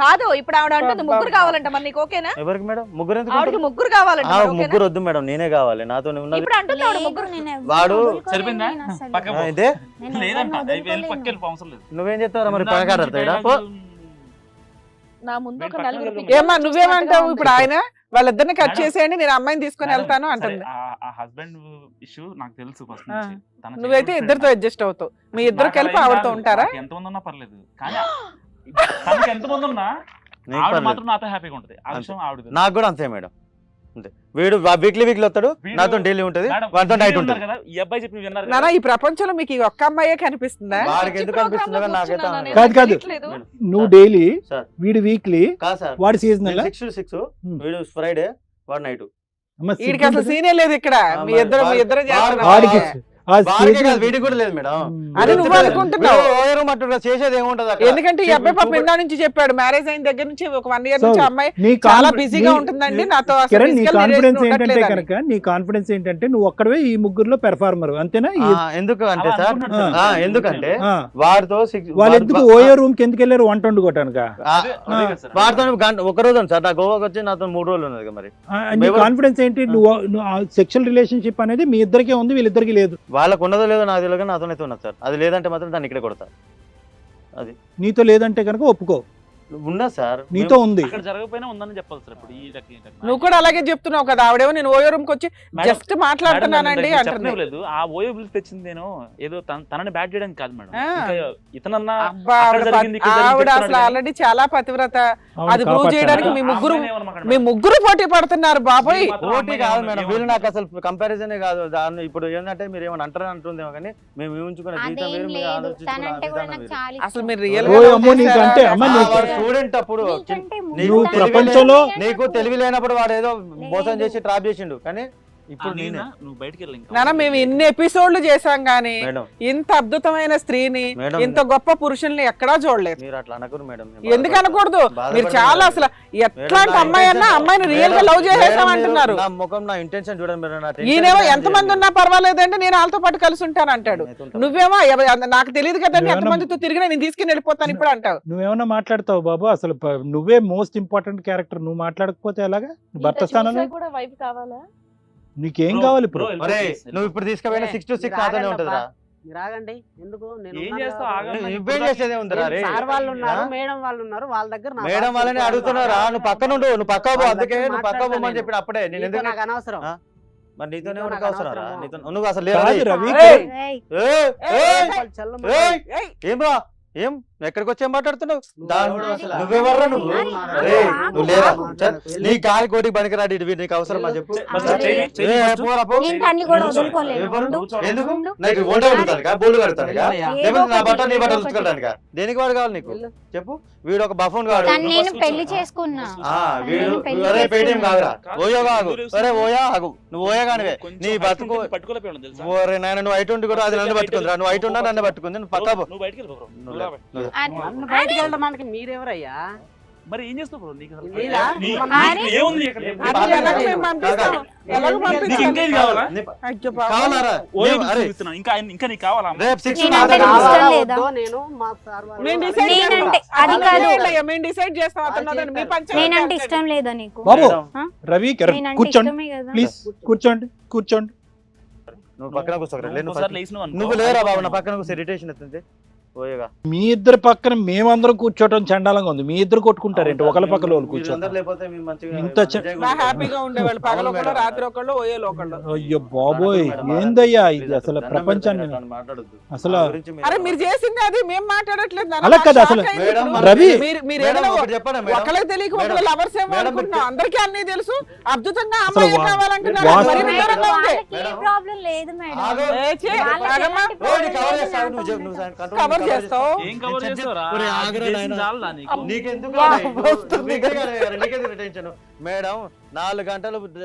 కాదు, ఇప్పుడు ఆవిడ అంటుంది ముగ్గురు కావాలంట. మరి నీకు ఓకేనా? ఎవరికి మేడం? ముగ్గురు ఎందుకు ఆవిడకి ఉంటారు? ముగ్గురు కావాలంట. మరి ఓకేనా? ముగ్గురు వద్దు మేడం. నేనే కావాలి. నాతో ఉన్నది. ఇప్పుడు అంటుంది ఆవిడ లేదు, ముగ్గురు. నేను ఎవరిని వాడు వదులుకోలేను సరిపోయిందా? నేను అసలు. పక్క పో. ఇదే నేను లేదంట ఎవరిని వెళ్ళి పక్కకి వదులుకోలేను. వెళ్ళి అవసరం లేదు. నువ్వేం చెప్తారా మరి? ఇందాక పడకారు నుంచి అడతాడా? డైలాగ్ నా ముందు ఒక నేను నలుగురు పక్కన పిల్లలు ఏమ్మా నువ్వేమంటావు? చూస్తున్నట్టుగా ఇప్పుడు ఆయన వాళ్ళిద్దరిని కట్ మేడం. చేసేయండి, నేను అమ్మాయిని తీసుకొని మేడం, వెళ్తాను సరే, అంటుంది. ఆ హస్బెండ్ ఇష్యూ నాకు తెలుసు ఫస్ట్ నుంచి. తన నువ్వైతే childhood ఇద్దరితో friend. అడ్జస్ట్ అవుతావు. మీ ఇద్దరు నాకు కలిపి అలా ఏం ఆవిడతో కాదు. ఉంటారా? నాకు ఎంతమంది ఉన్నా పర్లేదు. కానీ తనకి ఎంతమంది ఉన్నా నీకు ఆవిడ పర్లేదు. మాత్రం నాతో హ్యాపీగా ఉంటుంది. ఆ అంతే. విషయం ఆవిడ తెలుసు. నాకు కూడా అంతే మేడం. అంతే. వీడు వీక్లీ వస్తాడు, వీడు- నాతో డైలీ ఉంటది, మేడం, వాడితో నైట్ మీరు ఉంటుంది. ఉన్నారు కదా, ఈ అబ్బాయి చెప్పి విన్నారు కదా. నానా ఈ ప్రపంచంలో మీకు ఈ ఒక్క అమ్మాయే కనిపిస్తుందా? వాడికి ఎందుకు అనిపిస్తుందో కానీ నాకైతే కూర్చున్నాను అనిపించదు. నేను. కాదు. తెలియట్లేదు. నువ్వు డైలీ సార్. వీడి వీక్లీ కాదు సార్, వాడి సీజనల్ 6 to 6 వీడు ఫ్రైడే, వాడు నైట్. వీడికి అసలు సీనే లేదు ఇక్కడ. మీ ఇద్దరు చేస్తున్నారు. వాడికి వాడికే కాదు, వీడికి కూడా లేదు మేడం. అని నువ్వు అనుకుంటున్నావు. ఓయరు మట్టు చేసేది ఏముంటది అక్కడ. ఎందుకంటే ఈ అబ్బాయి పాప ఇందా నుంచి చెప్పాడు, మ్యారేజ్ అయిన దగ్గర నుంచి ఒక 1 year So, నుంచి అమ్మాయి నీ చాలా బిజీగా ఉంటుందండి నాతో. అసలు కిరణ్, నీ physical కాన్ఫిడెన్స్ relation ఏంటంటే ఉండట్లేదని. కనుక నీ కాన్ఫిడెన్స్ ఏంటంటే నువ్వు ఒక్కడవే ఈ ముగ్గురులో పెర్ఫార్మర్ అంతేనా? ఎందుకు అంటే అలా సార్, అనుకుంటున్నాడు సార్. ఎందుకంటే ఆ. వాడితో వాళ్ళు ఎందుకు ఓయో రూమ్ కి ఎందుకు వెళ్ళారు? వంట వండుకోవటానిక? అదే కదా సార్. వాడితో ఒక రోజు సార్, నా గోవాకి వచ్చి నాతో 3 రోజులు ఉన్నది మరి. నీ కాన్ఫిడెన్స్ ఏంటి? నువ్వు సెక్షువల్ రిలేషన్షిప్ అనేది మీ ఇద్దరికే ఉంది, వీళ్ళిద్దరికి లేదు. వాళ్ళకు ఉన్నదో లేదో నాకు తెలియదు, నాతోనైతే ఉన్నది సార్. అది లేదంటే మాత్రం దాన్ని ఇక్కడే కొడతా. నీతో లేదంటే కనుక ఒప్పుకో. ఉన్నా సార్, నీతో ఉంది. అక్కడ జరగకపోయినా ఉందని చెప్పాలి సార్. ఇప్పుడు ఈ రకం నువ్వు కూడా అలాగే చెప్తున్నావు కదా. ఆవిడేమో నేను ఓయో రూమ్ కి వచ్చి జస్ట్ మాట్లాడుతున్నానండి అంటున్నావు. లేదు. ఆ ఓయో బిల్స్ తెచ్చింది నేను ఏదో తనని బ్యాట్ చేయడానికి కాదు మేడం. ఆ. ఇంకా ఇతనన్నా అబ్బా, అక్కడ జరిగింది, ఇక్కడ జరిగింది ఆవిడ అసలు చెప్తున్నాడు ఆల్రెడీ చాలా పతివ్రత. అవును, అది ప్రూవ్ కాపాడతాను. చేయడానికి మీ ముగ్గురు పోటీ పడుతున్నారు బాబోయ్. పోటీ కాదు మేడం, వీళ్ళు నాకు అసలు కంపారిజన్ కాదు. దాన్ని ఇప్పుడు ఏంటంటే మీరు ఏమైనా అంటారని అంటుందేమో, కానీ మేము ఊహించుకున్న జీవితం అదేం వేరు, మీరు లేదు, ఆలోచించుకున్న తనంటే కూడా విధానం నాకు వేరు. చాలా ఇష్టం. అసలు మీరు రియల్ ఓ అమ్మో, నీకంటే అమ్మ నీకు స్టూడెంట్ అప్పుడు నీకంటే నీకు నువ్వు ముందు ప్రపంచంలో నీకు తెలివి లేనప్పుడు వాడు ఏదో మోసం చేసి ట్రాప్ చేసిండు, కానీ ఇప్పుడు నేనే నువ్వు బయటికి వెళ్ళి నాన్న మేము ఇన్ని ఎపిసోడ్లు చేసాం గానీ మేడం. ఇంత అద్భుతమైన స్త్రీని, మేడం. ఇంత గొప్ప పురుషుల్ని ఎక్కడా చూడలేదు. మీరు అట్లా అనకూడదు మేడం. ఎందుకు అనకూడదు? మీరు చాలా అసలు ఎట్లాంటి అమ్మాయి అన్నా అమ్మాయిని రియల్ గా లవ్ చేసేసాం అంటున్నారు. నా ముఖం, నా ఇంటెన్షన్ చూడండి మేడం. నా tension ఈయనేమో plan ఎంతమంది చేయండి. ఉన్నా పర్వాలేదండి, నేను వాళ్ళతో పాటు కలిసి ఉంటాను అంటాడు. నేనైతే ఉంటాను. నువ్వేమో నాకు తెలియదు కదండి నువ్వేమన్నా- ఎంతమందితో తిరిగినా నేను తీసుకుని వెళ్ళిపోతాను ఇప్పుడు అంటావు. నువ్వేమన్నా మాట్లాడతావు బాబు? అసలు నువ్వే మోస్ట్ ఇంపార్టెంట్ క్యారెక్టర్. నువ్వు మాట్లాడకపోతే ఎలాగా? భర్త ఇంత స్థానంలో చూసా కూడా వైఫ్ కావాలా? నీకేం కావాలి ఇప్పుడు? ఒరేయ్, నువ్వు ఇప్పుడు తీసుకుపోయిన 6 to 6 నాతోనే ఉంటుందిరా. మీరు ఆగండి. ఎందుకు నేను ఏం ఉన్నాను చేస్తావు? కదా. ఆగండి. నువ్వేం చేసేదే ఉందిరా రే. సార్ వాళ్ళు ఉన్నారు, ఆ? మేడం వాళ్ళు ఉన్నారు, వాళ్ళ దగ్గర నా మేడం బాధ్యత వాళ్ళని ఎక్కువ అడుగుతున్నారా? అన్నమాట. నువ్వు పక్కన ఉండు, నువ్వు పక్క పో. వాళ్ళ అందుకే దగ్గర నువ్వు పక్క పోమని మాట్లాడతా చెప్పిన అప్పుడే నేను నీతో ఎందుకు నాకు అనవసరం. ఆ? మరి నీతోనే నీతో ఎవరికి నాకు అవసరం రా? అనవసరం. నీతో నువ్వు అసలు లేరా? కాదు రవి, ఏయ్! ఏయ్, ఏయ్, ఏయ్, వాళ్ళు చెల్లమ్మ. ఏయ్, ఏయ్! ఏం రా? ఏం ఎక్కడికి వచ్చి ఏం మాట్లాడుతున్నావు? నువ్వెవరు అసలు? నువ్వెవర్రా నువ్వు? అరే, రేయ్, నువ్వు లేరా? మాట్లాడకు. నీ కాలి కోటికి పనికిరాడు ఇటు నీకు అవసరమా చెప్పు? ఫస్ట్ చెయ్యి, చెయ్యి ఏ, ఫస్ట్. పోరా, పో. నేను తన్ని కూడా వదులుకోలేను. ఎవరు? ఉండు. ఎందుకు? ఉండు. నాకు వంట కడతానుగా, బోల్డ్ కడతానుగా, ఏదో లేకపోతే నా ఒకటి, బట్ట నీ ఏదో బట్టలు ఒకటి. ఉతుకోవడానికా? దేనికి వాడు కావాలి నీకు? చెప్పు. వీడు ఒక బఫూన్ కాడు. తను నేను పెళ్లి చేసుకున్నా. వీడు నేను పెళ్లి అరే పేటీఎం చేసుకున్నా. కాదురా, ఓయో కాగు. అరే ఓయా ఆగు, నువ్వు ఓయా కానివే. నీ బతుకు పట్టుకోలేకపోయాడు తెలుసా? ఓరే నాయన, నువ్వు ఐటు కూడా అది నన్ను పట్టుకుందిరా. నువ్వు ఐటు ఉన్నా నన్ను పట్టుకుంది. నువ్వు పక్కా పో. నువ్వు బయటికి వెళ్ళి బ్రో. నువ్వు లే. నువ్వు లే. నన్ను బయటికి వెళ్ళడానికి మీరెవరయ్యా? మరి ఏం చేస్తావు బ్రో? నీకు అసలు నీలా? నీకు ఏముంది ఇక్కడ? అది ఎలాగో మేము పంపిస్తాం. ఎలాగో నీకు పంపిస్తాం. ఇంకేం కావాలా? నీ- అయ్యో పాపం. కావాలారా? ఓయో అరే చూపిస్తున్నా. ఇంకా నీకు కావాలా? రేపు 6 నేను నా అంటే దగ్గర ఇష్టం రా. లేదా? వద్దో నేను మా సార్ వాళ్ళు నేను వాళ్ళు డిసైడ్ చేస్తారు. నేనంటే అది అలా కాదు. చేయాలయ్యా, మేము డిసైడ్ చేస్తాం. అతను అతను మీ పంచాయతీ నేనంటే అంతే. ఇష్టం లేదా నీకు? బాబు మేడం, రవి కిరణ్ నేనంటే కూర్చోండి ఇష్టమే కదా. ప్లీజ్. కూర్చోండి కూర్చోండి. నువ్వు పక్కన కూర్చోకరా. లే, ఒకసారి లేచినావు అనుకో. నువ్వు లేరా బాబు, నా పక్కన కూర్చో. ఇరిటేషన్ అవుతుంది. ఓయేగా. మీ ఇద్దరు పక్కన మేమందరం కూర్చోవటం చండాలంగా ఉంది. మీ ఇద్దరు కొట్టుకుంటారేంటి? ఒకళ్ళ పక్కన వాళ్ళు మీరు కూర్చోండి. అందరు లేకపోతే మీరు మంచిగా ఇంత చ- ఎంజాయ్ బా చేస్తారు. హ్యాపీగా ఉండేవాళ్ళు. పగలు ఒకళ్ళు, అవును రాత్రి ఒకళ్ళు, ఓయేలు ఒకళ్ళు. అయ్యో బాబోయ్, మేడం, ఏందయ్యా ప్లీజ్ ఇది? అసలు దండం ప్రపంచాన్ని పెడతాను, అట్లా మాట్లాడొద్దు. అసలు నా గురించి మీరు- అరే మీరు చేసింది అది మేము మాట్లాడట్లేదు నాన్న. అలా నాకు కాదు షాక్ అసలు. అయింది మేడం, ఇప్పుడు. రవి. మీరు మేడం, ఏదో ఒకటి చెప్పండి మేడం. ఒకళ్ళకి తెలియక ఒకళ్ళు మేడం, లవర్స్ ఏమో మేడం, అనుకుంటున్నాం. అందరికీ అన్ని తెలుసు. అద్భుతంగా అసలు అమ్మాయి వా- కావాలంటున్నారు. వాస్తవం- మరి వివరంగా ఉంది. వాళ్ళకి ఏ ప్రాబ్లం లేదు మేడం. ఆగు. ఏ చే, వాళ్ళకి ఆగమ్మా. ఎలాంటి ఓ, నీ problem కవర్ లేదు, చేస్తావు, నువ్వు నాతో చెప్పు, నువ్వు ఉండదు. కంట్రోల్ కవర్ చేస్తావు. ఏం కవర్ చేస్తావురా? ఒరే, అది ఆగురా చేసింది నాయనా. చాలురా నీకు. నీకెందుకు వా, అరే? వస్తుంది నీకెందుకు టెన్షన్? మేడం 4 గంటలు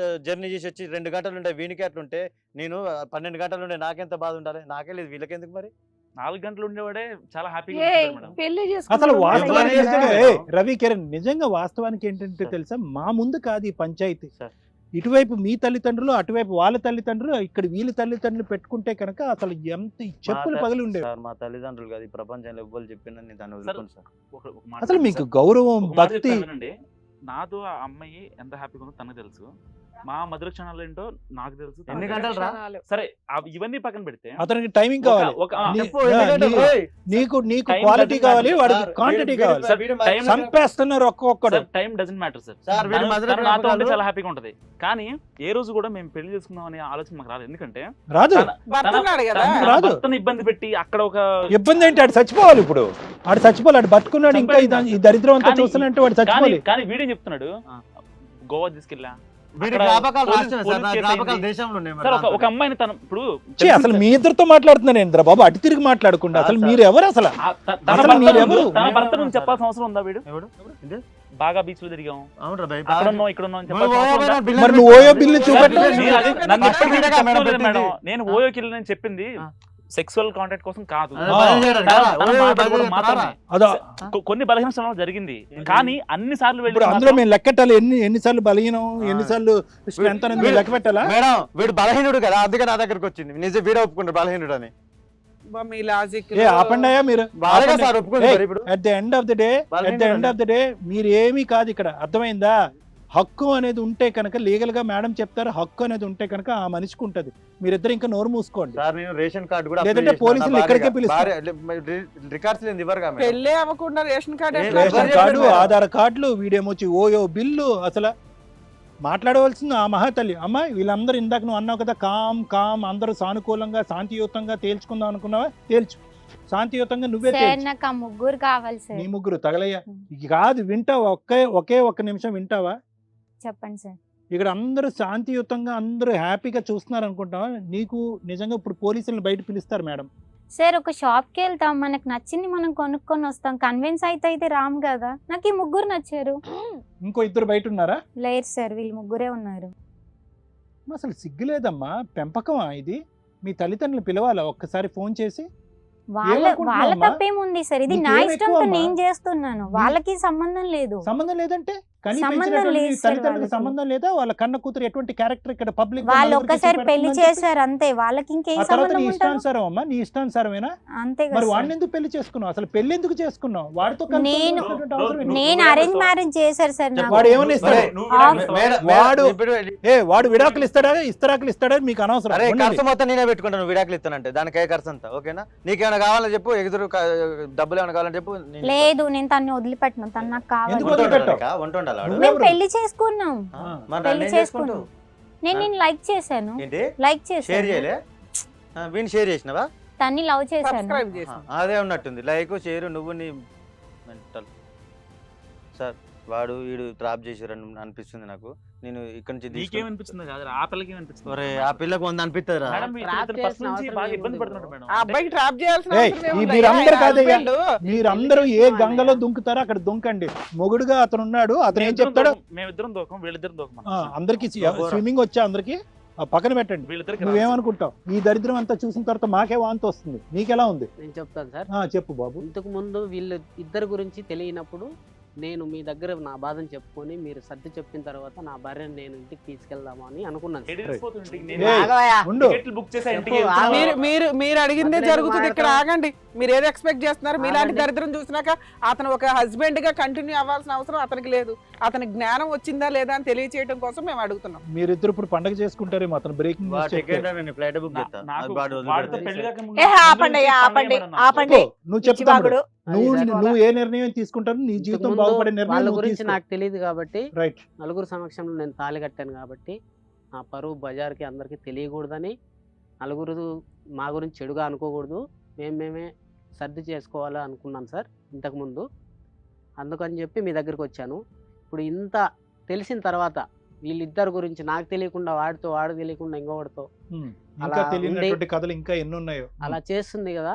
జర్నీ చేసి వచ్చి 2 గంటలు ఉంటాయి వీనికి అట్లుంటే, నేను 12 గంటలు ఉండే నాకెంత బాధ ఉండాలి? నాకే లేదు, వీళ్ళకెందుకు మరి? 4 గంటలు ఉండేవాడే చాలా హ్యాపీగా ఏయ్, ఉంటాడు మేడం. పెళ్లి అసలు చేసుకున్నాడు. వాస్తవానికి ఎవరైనా ఏంటంటే, సరే. రవి కిరణ్ నిజంగా వాస్తవానికి ఏంటంటే తెలుసా, మా ముందు కాదు ఈ పంచాయతీ. సార్. ఇటువైపు మీ తల్లిదండ్రులు, అటువైపు వాళ్ళ తల్లిదండ్రులు, ఇక్కడ వీళ్ళ తల్లిదండ్రులు పెట్టుకుంటే కనుక అసలు ఎంత ఈ చెప్పులు పగిలి ఉండేవి. సార్, మా తల్లిదండ్రులు కాదు ఈ ప్రపంచంలో ఎవ్వరు చెప్పినా నేను దాన్ని వదులుకోను సార్. ఒక మాట అసలు చెప్తాను మీకు సార్. గౌరవం, ఒక మాట భక్తి. చెప్తాను వినండి. నాతో ఆ అమ్మాయి ఎంత హ్యాపీగా ఉందో తనకు తెలుసు. మా మధుర క్షణాలు ఏంటో నాకు తెలుసు. తనకు ఎన్ని తెలుసు. గంటలు రా? సరే ఇవన్నీ పక్కన పెడితే అతనికి టైమింగ్ కావాలి. చెప్పు, ఎన్ని గంటలు? ఏయ్, నీకు Time క్వాలిటీ doesn't కావాలి, matter. వాడికి సార్, క్వాంటిటీ వీడు- కావాలి. వీడు- వీడు Time- చంపేస్తున్నారు ఒక్కొక్కడు. Time doesn't matter sir. Sir, వీడు మధుర తను నాతో ఉంటే జ్ఞాపకాలు- చాలా హ్యాపీగా ఉంటది. కానీ ఏ రోజు కూడా మేము పెళ్లి చేసుకుందాం అనే ఆలోచన మాకు రాలేదు. ఎందుకంటే రాదు. భర్త ఉన్నాడు కదా. తన రాదు. భర్తను ఇబ్బంది పెట్టి అక్కడ ఒక ఇబ్బంది ఏంటి? ఆడు చచ్చిపోవాలి ఇప్పుడు. ఆడు చచ్చిపోవాలి. ఆడు బతుకున్నాడు, ఇంకా ఈ దరిద్రం అంతా కానీ- చూస్తున్నట్టు వాడు చచ్చిపోవాలి. కానీ వీడేం చెప్తున్నాడు, గోవా తీసుకెళ్ళా, వీడి అక్కడ జ్ఞాపకాలు పోలీస్ రాష్ట్రమే సార్, నా కేసు జ్ఞాపకాలు అయింది. దేశంలో ఉన్నాయి మరి సార్ దాంతో. ఒక అమ్మాయిని తన ఇప్పుడు ఛీ, అసలు మీ ఇద్దరితో మాట్లాడుతున్నాను ఇంద్ర బాబు, అటు తిరిగి మాట్లాడకుండా అసలు సార్. మీరు ఎవరు అసలు? తన అసలు భర్త మీరెవరు? తన భర్త నుంచి చెప్పాల్సిన అవసరం ఉందా వీడు? ఎవడు? ఇదే? బాగా బీచ్ లో తిరిగాం, అవునురా భయ్, అక్కడ బాగా- ఉన్నాం ఇక్కడ ఉన్నాం అని మరి చెప్పాల్సిన అవసరం ఉందా? బిల్లు మరి నువ్వు ఓయో బిల్లు చూపెట్టు. నేను అది- నన్ను ఫస్ట్ ఎప్పుడు వీడే కదా మేడం చెప్పలేదు మేడం. పెట్టింది. నేను ఓయోకి వెళ్ళి చెప్పింది ఆ. సెక్సువల్ కాంటాక్ట్ కోసం కాదు. అదే బయలు చేయడానికి తన- రా. తన ఓయ్ మాట్లాడుకోవడం బయలు చేయడానికి మాత్రమే. రా. అదో కొన్ని బలహీన స్థలాలు జరిగింది, కానీ అన్ని సార్లు వెళ్ళి ఇప్పుడు అందులో మేము లెక్కట్టాలి, ఎన్నిసార్లు బలహీనం, ఎన్నిసార్లు స్ట్రెంత్ అనేది మీరు లెక్క పెట్టాలా? మేడం వీడు బలహీనుడు కదా, అందుకే నా దగ్గరకు వచ్చింది. నిజం వీడే ఒప్పుకుంటారు బలహీనుడు అని. మీ లాజిక్ ఏ ఆపండి అయ్యా మీరు. బాగా సార్ ఒప్పుకుంది మరి ఇప్పుడు. At the end of the day, మీరు ఏమీ కాదు ఇక్కడ, అర్థమైందా? హక్కు అనేది ఉంటే కనుక లీగల్ గా మేడం చెప్తారు, హక్కు అనేది ఉంటే కనుక ఆ మనిషికి ఉంటది. మీరిద్దరు ఇంకా నోరు మూసుకోండి. సార్ నేను రేషన్ కార్డు కూడా లేదంటే పోలీసులు ఇక్కడికే పిలుస్తారు. రికార్డ్స్ లేదు ఇవ్వరుగా మేడం. పెళ్ళే అవ్వకుండా రేషన్ కార్డు ఏ- ఎట్లా రేషన్ రేషన్ వస్తారు? కార్డు, ఆధార్ కార్డులు, వీడేమొచ్చి ఓయో బిల్లు. అసలు మాట్లాడవలసింది ఆ మహాతల్లి. అమ్మ వీళ్ళందరూ ఇందాక నువ్వు అన్నావు కదా, కామ్ అందరూ సానుకూలంగా శాంతియుతంగా తేల్చుకుందాం అనుకున్నావా? తేల్చు, శాంతియుతంగా నువ్వే సార్ తేల్చు. నాకు ఆ ముగ్గురు కావాలి సార్. నీ ముగ్గురు తగలయ్యా. ఇది కాదు, వింటావా? ఒకే ఒక్క నిమిషం వింటావా? చెప్పండి సార్. ఇక్కడ అందరూ శాంతియుతంగా అందరూ హ్యాపీగా చూస్తున్నారు అనుకుంటావా? నీకు నిజంగా ఇప్పుడు పోలీసులను బయట పిలుస్తారు మేడం. సార్ ఒక షాప్కి వెళ్తాం, మనకు నచ్చింది మనం కొనుక్కొని వస్తాం, కన్విన్స్ అయితే రాము కదా. నాకు ఈ ముగ్గురు నచ్చారు. ఇంకో ఇద్దరు బయట ఉన్నారా? లేరు సార్, వీళ్ళు ముగ్గురే ఉన్నారు. అసలు సిగ్గులేదమ్మా, పెంపకమా ఇది? మీ తల్లిదండ్రులు పిలవాలా ఒక్కసారి ఫోన్ చేసి? వాళ్ళ ఏమనుకుంటున్నావు వాళ్ళ అమ్మా? తప్పేముంది సార్, ఇది నా నీకేం ఇష్టంతో ఎక్కువ అమ్మా? నేను చేస్తున్నాను, వాళ్ళకి సంబంధం లేదు. సంబంధం లేదంటే కని సంబంధం పెంచినటువంటి లేదు సార్ తల్లిదండ్రులకు వాళ్ళకి. సంబంధం లేదా? వాళ్ళ కన్న కూతురు ఎటువంటి క్యారెక్టర్ ఇక్కడ పబ్లిక్ వాళ్ళు ఒక్కసారి పెళ్లి చేశారు అంతే, వాళ్ళకి ఇంకేం ఆ తర్వాత సంబంధం నీ ఉంటుంది ఇష్టానుసారం అమ్మా, నీ ఇష్టానుసారమేనా? అంతే మరి కదా వాడిని సార్. ఎందుకు పెళ్లి చేసుకున్నావు? అసలు పెళ్లి ఎందుకు చేసుకున్నావు? వాడితో కలిసి నేను- ఉండవలసినటువంటి అవసరం ఏంటి? నేను అరేంజ్ మ్యారేజ్ చేశారు సార్ నాకు. వాడు ఏమన్నా ఇస్తాడు? వాడు- వాడు విడాకులు ఇస్తరాకులు ఇస్తాడా మీకు అనవసరం. అరే ఉండండి. ఖర్చు మొత్తం నేనే పెట్టుకుంటాను విడాకులు ఇస్తానంటే, దానికి ఏ ఖర్చు అంతా ఓకేనా? నీకేమైనా కావాలని చెప్పు, ఎదురు డబ్బులు ఏమైనా కావాలని చెప్పు. నేను లేదు, నేను తన్ని వదిలిపెట్టను, తను నాకు ఎందుకు కావాలి. వదిలిపెట్టావు? వంటుండాలి వాడు. నువ్వెవరు? మేము పెళ్లి చేసుకున్నాం, మరి పెళ్లి నన్ను ఏం చేసుకున్నాం. చేసుకుంటావు? నేను లైక్ చేశాను, ఏంటి లైక్ షేర్ చేశాను, చేయలే? వీని షేర్ చేసినావా? తన్ని లవ్ చేశాను. సబ్స్క్రైబ్ చేసి అదే ఉన్నట్టుంది, లైక్ షేర్ నువ్వు నీ మెంటల్. సార్ వాడు వీడు ట్రాప్ చేసారని అనిపిస్తుంది నాకు. నేను ఇక్కడ నుంచి తీసుకొని- నీకేమనిపిస్తుంది కాదు, ఆ పిల్లకి ఏమనిపిస్తుంది? ఒరే ఆ పిల్లకు వంద అనిపిస్తుందిరా. మేడం, మీ ట్రాప్ ఇతను first చేయాల్సిన నుంచి అవసరం బాగా ఏముంది ఇబ్బంది బ్రో? పడుతున్నాడు మేడం. ఆ అబ్బాయికి ట్రాప్ చేయాల్సిన ఏయ్, అవసరం ఈ ఏముంది? మీరందరూ ఆయన కాదయ్యా. husband. మీరందరూ ఏ గంగలో దుంకుతారో అక్కడ దుంకండి. మొగుడుగా అతను ఉన్నాడు, అతను ఏం చెప్తాడు? మేమిద్దరం దూకం, వీళ్ళిద్దరం దూకం. అందరికి స్విమ్మింగ్ వచ్చా? అందరికి పక్కన పెట్టండి. వీళ్ళిద్దరికి నువ్వేమనుకుంటావు? ఈ దరిద్రం అంతా చూసిన తర్వాత మాకే వాంతి వస్తుంది. నీకెలా ఉంది? నేను చెప్తాను సార్. చెప్పు బాబు. ఇంతకు ముందు వీళ్ళు ఇద్దరు గురించి తెలియనప్పుడు నేను మీ దగ్గర నా బాధను చెప్పుకొని మీరు సర్ది చెప్పిన తర్వాత నా భార్యను నేను ఇంటికి తీసుకెళ్దామా అని అనుకున్నాను సార్. ఏయ్, ఉండు. బుక్ చేసా ఇంటికి చెప్పు, వెళ్తున్నావా? మీరు మీరు మీరు అడిగిందే అదే జరుగుతుంది ఇక్కడ. మాట. ఆగండి, మీరు ఏది ఎక్స్పెక్ట్ చేస్తున్నారు? మీలాంటి ఆగండి. దరిద్రం చూసినాక అతను ఒక హస్బెండ్ గా కంటిన్యూ అవ్వాల్సిన అవసరం అతనికి లేదు. అతనికి జ్ఞానం వచ్చిందా లేదా అని తెలియచేయడం కోసం మేము అడుగుతున్నాం. మీరిద్దరు ఇప్పుడు పండగ చేసుకుంటారేమో. అతను బ్రేకింగ్ వాడు టికెట్ నేను ఫ్లైట్ బుక్ చేస్తా. నాకు అది వాడు వాడితో వదిలిపెడతాడు. పెళ్లి కాక ముందు- ఏ ఆపండి అయ్యా, ముందు ఆపండి నుంచి పండగ ఆపండి. నువ్వు చెప్తాడు. పిచ్చివాగుడు. నువ్వు అది సార్. నువ్వు ఏ నిర్ణయం తీసుకుంటావు? నీ జీవితం ఇంతకు ముందు బాగుపడే నిర్ణయం వాళ్ళ నువ్వు గురించి తీసుకో. నాకు తెలియదు కాబట్టి రైట్. నలుగురు సమక్షంలో నేను తాళి కట్టాను కాబట్టి నా పరువు బజార్కి అందరికీ తెలియకూడదని, నలుగురు మా గురించి చెడుగా అనుకోకూడదు, మేమే సర్ది చేసుకోవాలా అనుకున్నాను సార్ ఇంతకుముందు. అందుకని చెప్పి మీ దగ్గరికి వచ్చాను. ఇప్పుడు ఇంత తెలిసిన తర్వాత వీళ్ళిద్దరి గురించి నాకు తెలియకుండా వాడితో, వాడు తెలియకుండా ఇంకొకటితో ఇంకా అలా తెలియనటువంటి కథలు ఇంకా ఎన్ని ఉన్నాయో. అలా చేస్తుంది కదా,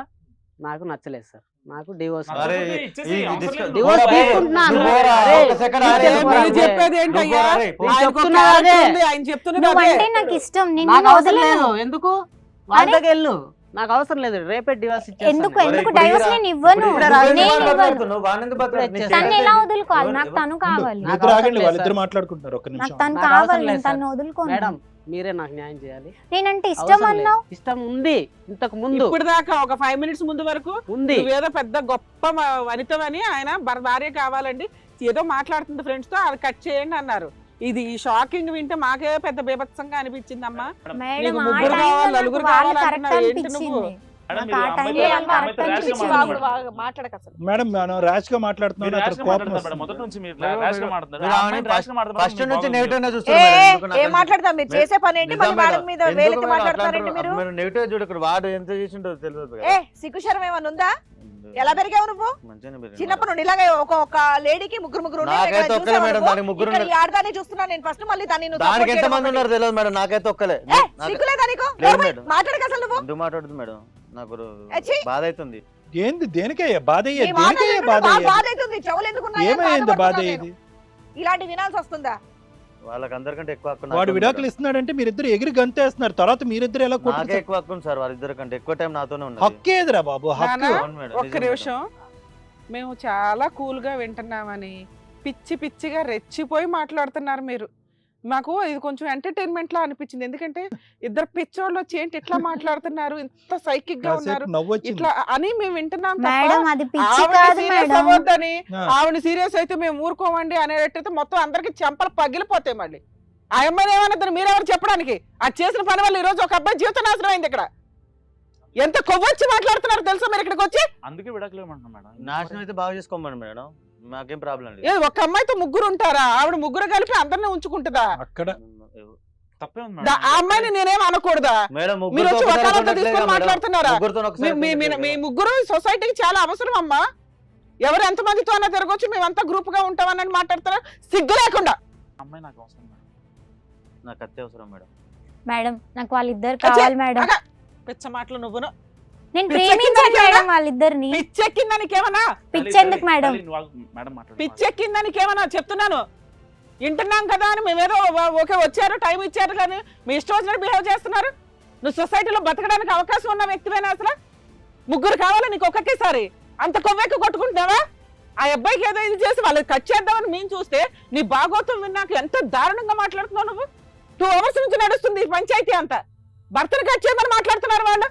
నాకు నచ్చలేదు సార్. నాకు డివోర్స్ అరే, ఇచ్చేసి ఈ అవసరం discuss- లేదు. డివోర్స్ పోరా, తీసుకుంటున్నాను. నువ్వు పోరా, అరే, ఒక second మీరు ఆగే. చెప్పండి. మీరు చెప్పేది ఏంటయ్యా? నువ్వు పోరా రే, పో. నేను ఆయనకు ఒక చెప్తున్నా అదే. character ఉంది, ఆయన చెప్తున్నది అదే. నువ్వంటే నాకు ఇష్టం, నిన్ను నాకు అవసరం వదలను. లేదు. ఎందుకు వాళ్ళకి వెళ్ళు, నాకు అవసరం లేదు. రేపే డివోర్స్ ఎందుకు ఇచ్చేస్తాను. ఒరే, ఎందుకు ఇప్పుడు డైవర్స్ ఈరా- నేను ఇవ్వను, ఇప్పుడు ఇప్పుడు నువ్వు నేను ఎందుకు ఇవ్వను. మాట్లాడుతున్నావు? వాడిని ఎందుకు బతకాలి? నీకు తన్ని తను తెలియదు. ఎలా వదులుకోవాలి? నాకు తను ఉండు. కావాలి, నాకు ఇద్దరు అవసరం ఆగండి, లేదు వాళ్ళిద్దరు సార్. మాట్లాడుకుంటారు. ఒక్క నాకు నిమిషం. తను నాకు అవసరం కావాలి, లేదు నేను తను సార్. వదులుకోను. మేడం, మీరే నాకు న్యాయం చేయాలి. నేనంటే ఇష్టం అవసరం లేదు. అన్నావు. ఇష్టం ఉంది ఇంతకు ముందు ఇప్పుడు దాకా ఒక 5 minutes ముందు వరకు ఉంది. నువ్వేదో పెద్ద గొప్ప వనితమని, ఆయన భార్య కావాలండి ఏదో మాట్లాడుతుంది ఫ్రెండ్స్ తో, అది కట్ చేయండి అన్నారు. ఇది ఈ షాకింగ్ వింటే మాకే పెద్ద బీభత్సంగా అనిపించిందమ్మా. మేడం నీకు ఆ ముగ్గురు టైంలో కావాలి, నాకు నలుగురు వాళ్ళు కావాలి కరెక్ట్ అంటున్నావు. ఏంటి అనిపించింది. నువ్వు? మేడం, నాకు మీరు ఆ అమ్మాయితో- టైంలో వాళ్ళు అమ్మా, కరెక్ట్ అని అమ్మాయితో పిచ్చి ర్యాష్గా వాగుడు మాట్లాడుతున్నారు. మాట్లాడక అసలు. మేడం మనం ర్యాష్ గా మాట్లాడుతున్నాం మీరు అతను ర్యాష్గా కోపం మాట్లాడుతున్నారు మేడం, వస్తుంది. మొదటి నుంచి మీరు మేడం, ర్యాష్గా మీరు మాట్లాడుతున్నారు. ఆమె అమ్మాయిని ర్యాష్గా మాట్లాడుతున్నారు, ఫస్ట్ మీకు నుంచి బాగుంది. నెగిటివ్ గా ఏ చూస్తున్నారు మేడం. ఎందుకు నాకు ఏం మాట్లాడతాం మీరు చేసే పని ఏంటి? నిజం మళ్ళీ మేడం మేడం. మీద ఎందుకు వేలెత్తి మేడం మాట్లాడతారేంటి అట్లా మీరు? అంటారు? నెగిటివ్ చూడకూడదు. వాడు ఎంత చేసిండో తెలియదు కదా. ఏ సిగ్గుశరం ఏమన్నా ఉందా? ఎలా పెరిగావు నువ్వు? మంచిగానే పెరిగాను చిన్నప్పటి నుండి ఇలాగే ఒక లేడీకి ముగ్గురు ఉన్నారు. నాకైతే ఎక్కడ ఒక్కలే చూసావా మేడం, నువ్వు? దానికి ముగ్గురు ఇక్కడ ఈ ఉన్నారు. ఆడదాన్ని చూస్తున్నా నేను ఫస్ట్, మళ్ళీ దాన్ని నువ్వు దానికి support ఎంత చేయడం మంది ఒకటి. ఉన్నారు తెలియదు మేడం, నాకైతే ఒక్కలే. ఏ, సిగ్గులేదా నీకు? లేదు ఎవరు? మేడం. మాట్లాడక అసలు నువ్వు. ఎందుకు మాట్లాడుతుంది మేడం? నాకు ఏ, ఛీ. బాధ అవుతుంది. ఏంది దేనికయ్యా బాధ నీ అయ్యేది? మాట దేనికయ్యా వింటుంటే బాధ అయ్యేది? బాధ అవుతుంది. చెవులు ఎందుకు ఉన్నాయి? ఏమైంది బాధ బాధపడుతున్నాను అయ్యేది? నేను. ఇలాంటి వినాల్సి వస్తుందా? వాళ్ళకి అందరికంటే ఎక్కువ హక్కు వాడు నాకే ఉంది విడాకులు మేడం. ఇస్తున్నాడంటే మీరిద్దరు ఎగిరి గంతేస్తున్నారు, తర్వాత మీరిద్దరు ఎలా నాకే కొట్టుకు ఎక్కువ హక్కు ఉంది సార్, వాళ్ళిద్దరి కంటే ఎక్కువ టైం నాతోనే ఉన్నది. హక్కు ఏదిరా బాబు హక్కు? నానా, అవును మేడం, ఒక్క నిజం నిమిషం. మేము చాలా కూల్గా వింటున్నామని పిచ్చి పిచ్చిగా రెచ్చిపోయి మాట్లాడుతున్నారు మీరు. మాకు ఇది కొంచెం ఎంటర్టైన్మెంట్ లా అనిపించింది. ఎందుకంటే ఇద్దరు పిచ్చోళ్ళు వచ్చి ఏంటి ఇట్లా మాట్లాడుతున్నారు, ఇంత సైకిక్ గా ఉన్నారు కాసేపు నవ్వొచ్చింది. ఇట్లా అని మేము వింటున్నాం తప్ప మేడం అది పిచ్చి ఆవిడ కాదు సీరియస్ మేడం. అవ్వద్దని, ఆ. ఆవిడ సీరియస్ అయితే మేము ఊరుకోమండి అనేటట్టయితే మొత్తం అందరికి చెంపలు పగిలిపోతాయి. మళ్ళీ ఆ అమ్మాయిని ఏమన్నదని మీరెవరు చెప్పడానికి? అది చేసిన పని వల్ల ఈ రోజు ఒక అబ్బాయి జీవితం నాశనం అయింది. ఇక్కడ ఎంత కొవ్వొచ్చి మాట్లాడుతున్నారు తెలుసా మీరు ఇక్కడికి వచ్చి? అందుకే విడాకులు ఏమంటున్నా మేడం. నాశనం అయితే బాగా చేసుకోమని మేడం, మాకేం ప్రాబ్లం లేదు. ఏ, ఒక్క అమ్మాయితో ముగ్గురు ఉంటారా? ఆవిడ ముగ్గురు కలిపి అందరినీ ఉంచుకుంటుందా? అక్కడ తప్పే ఉంది ఆ అమ్మాయిని నేనేం అనకూడదా? మేడం మీరు ముగ్గురితో వచ్చి ఒకసారి వకాలతో ఉండట్లేదుగా తీసుకొని మేడం. మాట్లాడుతున్నారా? ముగ్గురితో ఒకసారి మీ ఉండట్లేదుగా. ముగ్గురు సొసైటీకి చాలా అవసరం అమ్మా. ఎవరు ఎంత మందితో అన్నా తిరగొచ్చు, మేమంతా గ్రూప్ గా ఉంటామని మాట్లాడుతున్నారు సిగ్గు లేకుండా. అమ్మాయి నాకు అవసరం మేడం. నాకు అత్తే అవసరం మేడం. మేడం నాకు వాళ్ళిద్దరు కావాలి మేడం. అగా, పిచ్చ మాటలు నువ్వును. నేను పిచ్చెక్కిందా ప్రేమించాను నీకేమన్నా? మేడం వాళ్ళిద్దరిని. పిచ్చెక్కిందా నీకేమన్నా? పిచ్చెందుకు మేడం? మేడం మాట్లాడు. పిచ్చెక్కిందా నీకేమన్నా? చెప్తున్నాను, వింటున్నాం కదా అని మేమేదో ఓకే వచ్చారు టైం ఇచ్చారు కానీ మీ ఇష్టం వచ్చినట్టు బిహేవ్ చేస్తున్నారు. నువ్వు సొసైటీలో బతకడానికి అవకాశం ఉన్న వ్యక్తివేనా? అసలు ముగ్గురు కావాలి నీకు ఒక్కసారి అంత కొవ్వెక్కి కొట్టుకుంటున్నావా? ఆ అబ్బాయికి ఏదో ఇది చేసి వాళ్ళకి కట్ చేద్దామని మేము చూస్తే నీ భాగోతం విన్నాక ఎంత దారుణంగా మాట్లాడుతున్నావు నువ్వు. 2 hours నుంచి నడుస్తుంది ఈ పంచాయతీ అంతా. భర్తను కట్ చేయమని మాట్లాడుతున్నారు వాళ్ళు.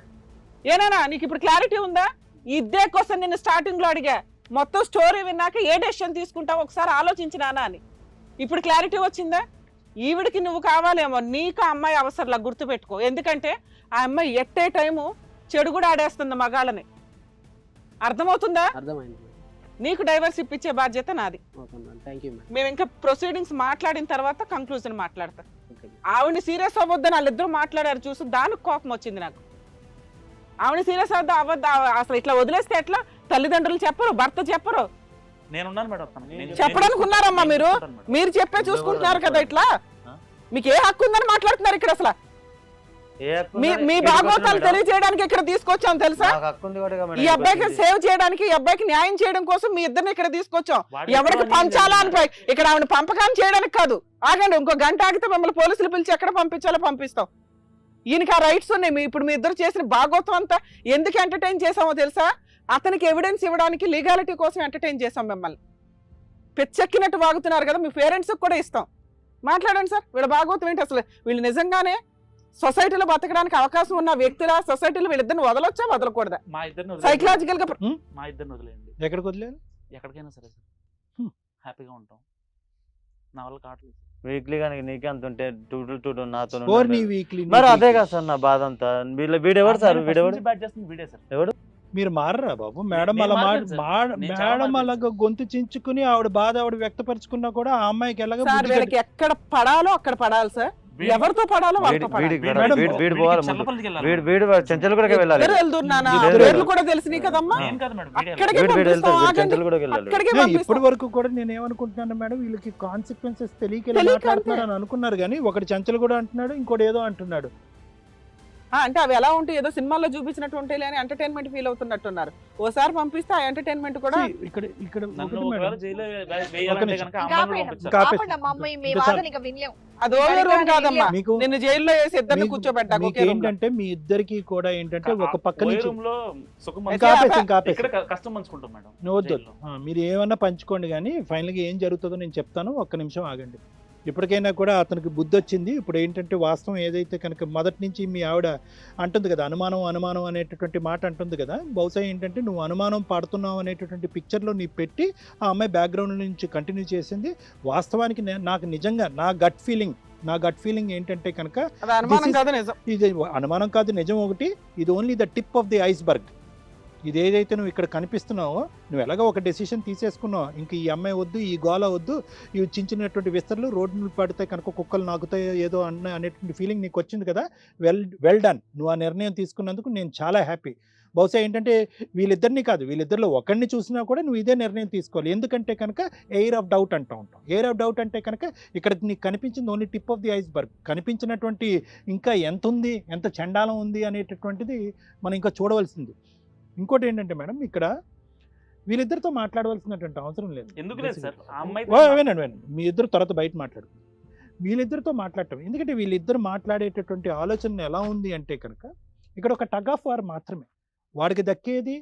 ఏనానా నీకు ఇప్పుడు క్లారిటీ ఉందా? ఇదే కోసం నేను స్టార్టింగ్ లో అడిగా, మొత్తం స్టోరీ విన్నాక ఏ డెసిషన్ తీసుకుంటావు ఒకసారి ఆలోచించినానా అని. ఇప్పుడు క్లారిటీ వచ్చిందా? ఈవిడికి నువ్వు కావాలేమో, నీకు ఆ అమ్మాయి అవసరంలా గుర్తుపెట్టుకో. ఎందుకంటే ఆ అమ్మాయి ఎట్టే టైము చెడు కూడా ఆడేస్తుంది మగాళ్ళని. అర్థమవుతుందా? అర్థమైంది. నీకు డైవర్స్ ఇప్పించే బాధ్యత నాది. Okay madam, thank you madam. మేము ఇంకా ప్రొసీడింగ్స్ మాట్లాడిన తర్వాత కంక్లూజన్ మాట్లాడతాం. Okay madam. ఆవిడ సీరియస్ అవ్వద్దని వాళ్ళిద్దరూ మాట్లాడారు చూసి దానికి కోపం వచ్చింది నాకు. ఆవిడ సీరియస్ అవ్వద్దు అసలు ఇట్లా వదిలేస్తే ఎట్లా? తల్లిదండ్రులు చెప్పరు, భర్త చెప్పరు, నేనున్నాను మేడం. తనకి. చెప్పడానికి ఉన్నారమ్మా మీరు. చూసుకుంటాను మేడం. మీరు చెప్పే చూసుకుంటున్నారు కదా ఇట్లా. మీకు ఏ హక్కు ఉందని మాట్లాడుతున్నారు ఇక్కడ? అసలు ఏ హక్కు మీ ఉందని మీ ఇక్కడికి భాగవతాలు వచ్చాను మేడం. తెలియజేయడానికి ఇక్కడ తీసుకొచ్చాం తెలుసా? నాకు హక్కు ఉంది కాబట్టి మేడం ఈ అబ్బాయికి ఇక్కడికి సేవ్ చేయడానికి, ఈ అబ్బాయికి న్యాయం చేయడం కోసం మీ ఇద్దరిని ఇక్కడ తీసుకొచ్చాం. వాడు ఎవరికి ఎప్పుడో పంచాలా నేను అని ఇక్కడ ఆవిడ పంపకాన్ని చేయడానికి కాదు. ఆగండి, ఇంకో గంట ఆగితే మిమ్మల్ని పోలీసులు పిలిచి ఎక్కడ పంపించాలో పంపిస్తాం. ఈయనకి ఆ రైట్స్ ఉన్నాయి. ఇప్పుడు మీ ఇద్దరు చేసిన భాగవతం అంతా ఎందుకు ఎంటర్టైన్ చేసామో తెలుసా? అతనికి ఎవిడెన్స్ ఇవ్వడానికి, లీగాలిటీ కోసం ఎంటర్టైన్ చేసాం మిమ్మల్ని. పెచ్చెక్కినట్టు వాగుతున్నారు కదా, మీ పేరెంట్స్ కూడా ఇస్తాం. మాట్లాడండి సార్, వీళ్ళ భాగవతం ఏంటి అసలు? వీళ్ళు నిజంగానే సొసైటీలో బతకడానికి అవకాశం ఉన్న వ్యక్తుల సొసైటీలో వీళ్ళిద్దరిని వదలొచ్చా వదలకూడదా? మా ఇద్దరిని సైకలాజికల్ గా మా ఇద్దరిని వదిలేయండి. ఎక్కడికి వదిలేదు? ఎక్కడికైనా సరే సార్, హ్మ్. హ్యాపీగా ఉంటాం. నా వల్ల కావట్లేదు. వీక్లీ కానీ నీకే అంత ఉంటే టూ నాతో ఓర్ నీ వీక్లీ మరి అదే కదా సార్ నా బాధ అంతా. వీడెవడు సార్? వీడెవడు? బ్యాట్ చేస్తుంది వీడే సార్. ఎవడు? మీరు మారరా బాబు? మేడం నేను అలా మారలేదు సార్. నేను చాలా మేడం మారలేదు అలాగా గొంతు చించుకుని ఆవిడ బాధ ఆవిడ వ్యక్తపరుచుకున్నా కూడా ఆ అమ్మాయికి ఎలాగ సార్ బుద్ధి వీళ్ళకి ఎక్కడ పడాలో అక్కడ పడాలి సార్. వీడి- ఎవరితో పడాలో వాళ్ళతో వీడి- పడాలి. వీడికి వీడి- మేడం, వీడి- వీడు వీడికి పోవాలి ముందు. చల్లపల్లికి వెళ్ళాలి. వీడు చెంచల్ కూడా వెళ్ళాలి. ఇద్దరు వెళ్తున్నానా? లేదు. పేర్లు కూడా తెలుసు కదమ్మా. నేను కాదు మేడం, వీడే అక్కడికే వీడు పంపిస్తాం. వెళ్తాడు, ఆగండి. చెంచల్ కూడా వెళ్ళాలి. అక్కడికే ఇప్పటి పంపిస్తాం. వరకు కూడా నేను ఏమనుకుంటున్నాను మేడం, వీళ్ళకి కాన్సిక్వెన్సెస్ తెలియక ఇలా తెలియక మాట్లాడుతున్నారు అని అనుకున్నారు కానీ ఒకటి చంచలు కూడా అంటున్నాడు, ఇంకోటి ఏదో అంటున్నాడు. అంటే అవి ఎలా ఉంటాయి? ఏదో సినిమాల్లో చూపించినట్టు ఉంటాయి అని ఎంటర్టైన్మెంట్ ఫీల్ అవుతున్నట్టున్నారు. ఓసారి పంపిస్తే ఆ ఎంటర్టైన్మెంట్ కూడా See, ఇక్కడ నన్ను ఒకటి ఒకవేళ మేడం, జైల్లో వేయాలంటే నిమిషం. కనుక ఆ ఇంకా అమ్మాయిని ఆపండి. పంపించాలి. ఆపేసి. ఆపండి అమ్మా, మీ ఇంకా వాదన ఇంకా వినలేం. అది ఓవర్ రూమ్ కాదమ్మా. మీకు నిన్ను జైల్లో వేసి ఇద్దరిని మీకు- కూర్చోబెట్టాక మీకు ఒకే room లో. ఏంటంటే మీ ఇద్దరికి కూడా ఏంటంటే ఒక పక్క ఓ నుంచి రూమ్ లో సుఖం అయితే ఇంకా ఆపేసి ఇంకా ఆపేసి ఇక్కడ కష్టం పంచుకుంటాం మేడం. నువ్వు వద్దు. జైల్లో. మీరు ఏమన్నా పంచుకోండి కానీ ఫైనల్గా ఏం జరుగుతుందో నేను చెప్తాను. ఒక్క నిమిషం ఆగండి. ఇప్పటికైనా కూడా అతనికి బుద్ధి వచ్చింది. ఇప్పుడు ఏంటంటే వాస్తవం ఏదైతే కనుక మొదటి నుంచి మీ ఆవిడ అంటుంది కదా, అనుమానం అనుమానం అనేటటువంటి మాట అంటుంది కదా, బహుశా ఏంటంటే నువ్వు అనుమానం పడుతున్నావు అనేటటువంటి పిక్చర్లో నీ పెట్టి ఆ అమ్మాయి బ్యాక్గ్రౌండ్ నుంచి కంటిన్యూ చేసింది. వాస్తవానికి నాకు నిజంగా నా గట్ ఫీలింగ్ నా గట్ ఫీలింగ్ ఏంటంటే కనుక అది అనుమానం This is- కాదు నిజం. ఇది అనుమానం కాదు, నిజం ఒకటి. ఇది only the tip of the iceberg. ఇది ఏదైతే నువ్వు ఇక్కడ కనిపిస్తున్నావో, నువ్వు ఎలాగో ఒక డెసిషన్ తీసేసుకున్నావు, ఇంక ఈ అమ్మాయి వద్దు, ఈ గోల వద్దు, ఇవి చిన్నటువంటి విస్తరలు రోడ్డు మీద పడితే కనుక కుక్కలు నాకుతాయో ఏదో అనేటువంటి ఫీలింగ్ నీకు వచ్చింది కదా, వెల్ డన్. నువ్వు ఆ నిర్ణయం తీసుకున్నందుకు నేను చాలా హ్యాపీ. బహుశా ఏంటంటే వీళ్ళిద్దరిని కాదు, వీళ్ళిద్దరిలో ఒకరిని చూసినా కూడా నువ్వు ఇదే నిర్ణయం తీసుకోవాలి. ఎందుకంటే కనుక ఎయిర్ ఆఫ్ డౌట్ అంటూ ఉంటాం. ఎయిర్ ఆఫ్ డౌట్ అంటే కనుక ఇక్కడ నీకు కనిపించింది only tip of the iceberg. కనిపించినటువంటి ఇంకా ఎంత ఉంది, ఎంత చండాలం ఉంది అనేటటువంటిది మనం ఇంకా చూడవలసింది. ఇంకోటి ఏంటంటే మేడం, ఇక్కడ వీళ్ళిద్దరితో మాట్లాడవలసినటువంటి అవసరం లేదు. ఎందుకు లేదు సార్? ఆ అమ్మాయి వినండి, మీ ఇద్దరు తర్వాత బయట మాట్లాడు. వీళ్ళిద్దరితో మాట్లాడటం ఎందుకంటే వీళ్ళిద్దరు మాట్లాడేటటువంటి ఆలోచన ఎలా ఉంది అంటే కనుక ఇక్కడ ఒక టగ్ ఆఫ్ వార్ మాత్రమే. వాడికి దక్కేది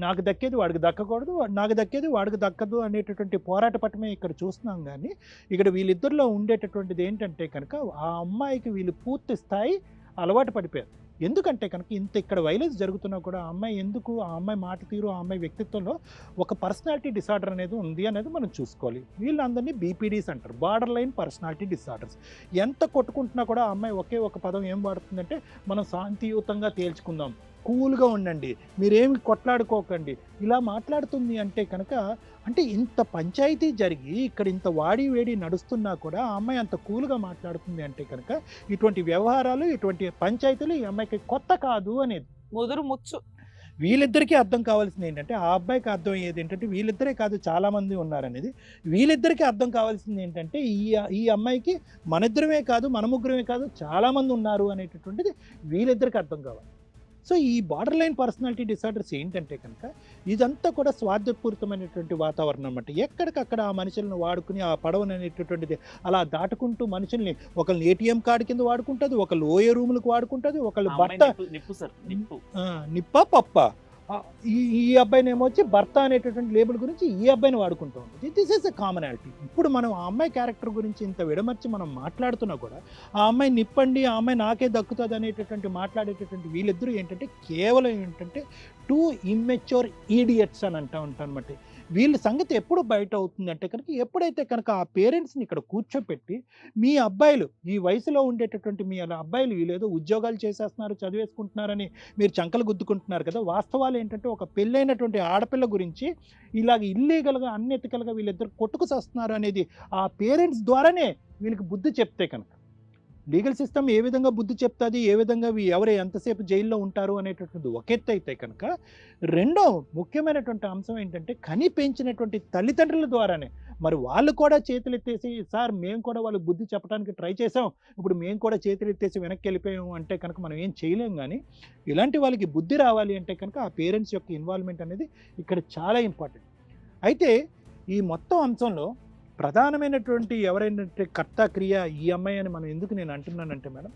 నాకు దక్కేది వాడికి దక్కకూడదు, నాకు దక్కేది వాడికి దక్కదు అనేటటువంటి పోరాట పట్టమే ఇక్కడ చూస్తున్నాం. కానీ ఇక్కడ వీళ్ళిద్దరిలో ఉండేటటువంటిది ఏంటంటే కనుక ఆ అమ్మాయికి వీళ్ళు పూర్తి స్థాయి అలవాటు పడిపోయారు. ఎందుకంటే కనుక ఇంత ఇక్కడ వైలెన్స్ జరుగుతున్నా కూడా ఆ అమ్మాయి ఎందుకు, ఆ అమ్మాయి మాట తీరు, ఆ అమ్మాయి వ్యక్తిత్వంలో ఒక పర్సనాలిటీ డిసార్డర్ అనేది ఉంది అనేది మనం చూసుకోవాలి. వీళ్ళందరినీ బీపీడీస్ అంటారు, బార్డర్ లైన్ పర్సనాలిటీ డిసార్డర్స్. ఎంత కొట్టుకుంటున్నా కూడా ఆ అమ్మాయి ఒకే ఒక పదం ఏం వాడుతుందంటే, మనం శాంతియుతంగా తేల్చుకుందాం, కూల్గా ఉండండి, మీరేమి కొట్లాడుకోకండి, ఇలా మాట్లాడుతుంది. అంటే కనుక అంటే ఇంత పంచాయతీ జరిగి ఇక్కడ ఇంత వాడి వేడి నడుస్తున్నా కూడా ఆ అమ్మాయి అంత కూల్గా మాట్లాడుతుంది అంటే కనుక ఇటువంటి వ్యవహారాలు, ఇటువంటి పంచాయతీలు ఈ అమ్మాయికి కొత్త కాదు అనేది ముదురు ముచ్చు. వీళ్ళిద్దరికీ అర్థం కావాల్సింది ఏంటంటే, ఆ అబ్బాయికి అర్థం అయ్యేది ఏంటంటే వీళ్ళిద్దరే కాదు చాలామంది ఉన్నారనేది. వీళ్ళిద్దరికీ అర్థం కావాల్సింది ఏంటంటే ఈ అమ్మాయికి మన కాదు, మన ముగ్గురమే కాదు, చాలామంది ఉన్నారు అనేటటువంటిది వీళ్ళిద్దరికీ అర్థం కావాలి. సో ఈ బార్డర్ లైన్ పర్సనాలిటీ డిసార్డర్స్ ఏంటంటే కనుక ఇదంతా కూడా స్వార్థపూరితమైనటువంటి వాతావరణం అన్నమాట. ఎక్కడికక్కడ ఆ మనుషులను వాడుకుని ఆ పడవను అనేటటువంటిది అలా దాటుకుంటూ మనుషుల్ని ఒకళ్ళు ఏటీఎం కార్డు కింద వాడుకుంటుంది, ఒకళ్ళు ఓఏ రూములకు వాడుకుంటుంది, ఒకళ్ళు భర్త నిప్పు సార్, నిప్పు. నిప్ప పప్ప. ఈ అబ్బాయినేమో వచ్చి భర్త అనేటటువంటి లేబుల్ గురించి ఈ అబ్బాయిని వాడుకుంటూ ఉంటుంది. This is a commonality. ఇప్పుడు మనం ఆ అమ్మాయి క్యారెక్టర్ గురించి ఇంత విడమర్చి మనం మాట్లాడుతున్నా కూడా ఆ అమ్మాయి నిప్పండి, ఆ అమ్మాయి నాకే దక్కుతుంది అనేటటువంటి మాట్లాడేటటువంటి వీళ్ళిద్దరూ ఏంటంటే కేవలం ఏంటంటే టూ ఇమ్మెచ్యూర్ ఈడియట్స్ అని అంటూ ఉంటాను అనమాట. వీళ్ళ సంగతి ఎప్పుడు బయట అవుతుందంటే కనుక ఎప్పుడైతే కనుక ఆ పేరెంట్స్ని ఇక్కడ కూర్చోపెట్టి మీ అబ్బాయిలు ఈ వయసులో ఉండేటటువంటి మీ అబ్బాయిలు వీళ్ళేదో ఉద్యోగాలు చేసేస్తున్నారు, చదివేసుకుంటున్నారని మీరు చంకలు గుద్దుకుంటున్నారు కదా. వాస్తవాలు ఏంటంటే ఒక పెళ్ళైనటువంటి ఆడపిల్ల గురించి ఇలాగ ఇల్లీగల్గా అన్ఎథికల్గా వీళ్ళిద్దరు కొట్టుకుసేస్తున్నారు అనేది ఆ పేరెంట్స్ ద్వారానే వీళ్ళకి బుద్ధి చెప్తే కనుక లీగల్ సిస్టమ్ ఏ విధంగా బుద్ధి చెప్తుంది, ఏ విధంగా ఎవరు ఎంతసేపు జైల్లో ఉంటారు అనేటటువంటి ఒక ఎత్తు అయితే కనుక రెండో ముఖ్యమైనటువంటి అంశం ఏంటంటే కని పెంచినటువంటి తల్లిదండ్రుల ద్వారానే మరి వాళ్ళు కూడా చేతులు ఎత్తేసి సార్ మేము కూడా వాళ్ళకి బుద్ధి చెప్పడానికి ట్రై చేసాం, ఇప్పుడు మేము కూడా చేతులు ఎత్తేసి వెనక్కి వెళ్ళిపోయాము అంటే కనుక మనం ఏం చేయలేం. కానీ ఇలాంటి వాళ్ళకి బుద్ధి రావాలి అంటే కనుక ఆ పేరెంట్స్ యొక్క ఇన్వాల్వ్మెంట్ అనేది ఇక్కడ చాలా ఇంపార్టెంట్. అయితే ఈ మొత్తం అంశంలో ప్రధానమైనటువంటి ఎవరైనా కర్త క్రియ ఈ అమ్మాయి అని మనం ఎందుకు నేను అంటున్నానంటే మేడం,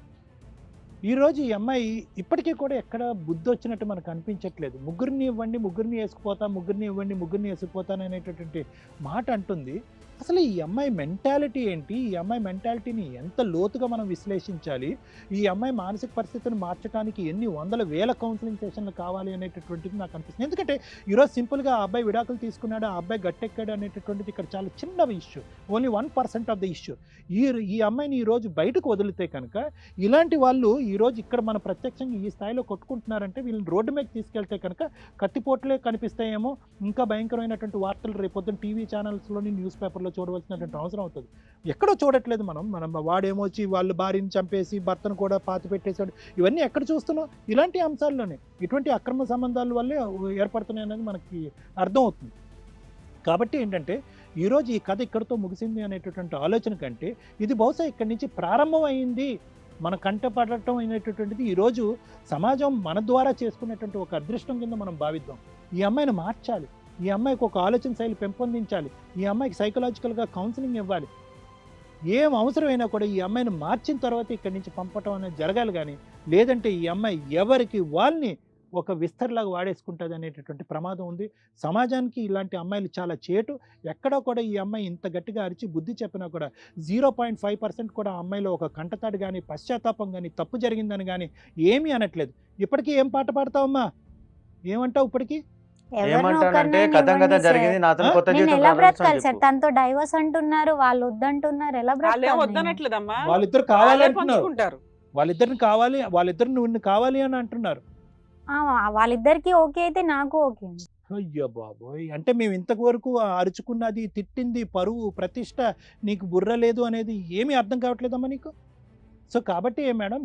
ఈరోజు ఈ అమ్మాయి ఇప్పటికీ కూడా ఎక్కడ బుద్ధి వచ్చినట్టు మనకు అనిపించట్లేదు. ముగ్గురిని ఇవ్వండి, ముగ్గురిని వేసుకుపోతా, ముగ్గురిని ఇవ్వండి, ముగ్గురిని వేసుకుపోతాను అనేటటువంటి మాట అంటుంది. అసలు ఈ అమ్మాయి మెంటాలిటీ ఏంటి, ఈ అమ్మాయి మెంటాలిటీని ఎంత లోతుగా మనం విశ్లేషించాలి, ఈ అమ్మాయి మానసిక పరిస్థితిని మార్చడానికి ఎన్ని వందల వేల కౌన్సిలింగ్ సెషన్లు కావాలి అనేటటువంటిది నాకు అనిపిస్తుంది. ఎందుకంటే ఈరోజు సింపుల్గా ఆ అబ్బాయి విడాకులు తీసుకున్నాడు, ఆ అబ్బాయి గట్టెక్కాడు అనేటటువంటిది ఇక్కడ చాలా చిన్న issue, only 1% of the issue. ఈ అమ్మాయిని ఈరోజు బయటకు వదిలితే కనుక ఇలాంటి వాళ్ళు ఈరోజు ఇక్కడ మన ప్రత్యక్షంగా ఈ స్థాయిలో కొట్టుకుంటున్నారంటే వీళ్ళని రోడ్డు మీద తీసుకెళ్తే కనుక కత్తిపోట్లే కనిపిస్తాయేమో, ఇంకా భయంకరమైనటువంటి వార్తలు రేపొద్దున టీవీ ఛానల్స్లోని న్యూస్ పేపర్లో చూడవలసినటువంటి అవసరం అవుతుంది. ఎక్కడో చూడట్లేదు మనం వాడేమోచ్చి వాళ్ళు భార్యని చంపేసి భర్తను కూడా పాతి పెట్టేశాడు, ఇవన్నీ ఎక్కడ చూస్తున్నాం? ఇలాంటి అంశాల్లోనే ఇటువంటి అక్రమ సంబంధాల వల్లే ఏర్పడుతున్నాయి అనేది మనకి అర్థం అవుతుంది. కాబట్టి ఏంటంటే ఈరోజు ఈ కథ ఇక్కడితో ముగిసింది అనేటటువంటి ఆలోచన కంటే ఇది బహుశా ఇక్కడి నుంచి ప్రారంభమైంది, మన కంటపడటం అనేటటువంటిది ఈరోజు సమాజం మన ద్వారా చేసుకునేటువంటి ఒక అదృష్టం కింద మనం భావిద్దాం. ఈ అమ్మాయిని మార్చాలి, ఈ అమ్మాయికి ఒక ఆలోచన శైలి పెంపొందించాలి, ఈ అమ్మాయికి సైకలాజికల్గా కౌన్సిలింగ్ ఇవ్వాలి, ఏం అవసరమైనా కూడా ఈ అమ్మాయిని మార్చిన తర్వాత ఇక్కడి నుంచి పంపటం అనేది జరగాలి. కానీ లేదంటే ఈ అమ్మాయి ఎవరికి వాళ్ళని ఒక విస్తరలాగా వాడేసుకుంటుంది అనేటటువంటి ప్రమాదం ఉంది. సమాజానికి ఇలాంటి అమ్మాయిలు చాలా చేటు. ఎక్కడో కూడా ఈ అమ్మాయి ఇంత గట్టిగా అరిచి బుద్ధి చెప్పినా కూడా 0.5% కూడా ఆ అమ్మాయిలో ఒక కంటతాడు కానీ పశ్చాత్తాపం కానీ తప్పు జరిగిందని కానీ ఏమీ అనట్లేదు. ఇప్పటికీ ఏం పాట పాడతావమ్మా, ఏమంటావు ఇప్పటికీ? ఏమంటానంటే కథం కథ జరిగింది నాతో కొత్త నేను జీవితం ఎలా ప్రారంభించు బ్రతకాలి అని సార్? చెప్పు. తనతో డైవర్స్ అంటున్నారు, వాళ్ళు వద్దంటున్నారు, ఎలా వాళ్ళే బ్రతకాలి నేను? వద్దనట్లేదమ్మా, వాళ్ళిద్దరు వాళ్ళే కావాలంటున్నారు, పంచుకుంటారు. వాళ్ళిద్దరిని కావాలి, వాళ్ళిద్దరు నువ్వు కావాలి అని అంటున్నారు. ఆ, వాళ్ళిద్దరికి ఓకే అయితే నాకు ఓకే. అయ్యో బాబోయ్, అంటే మేము ఇంతవరకు అరుచుకున్నది, తిట్టింది, పరువు, ప్రతిష్ట, నీకు బుర్ర లేదు అనేది ఏమీ అర్థం కావట్లేదమ్మా నీకు. సో కాబట్టి మేడం,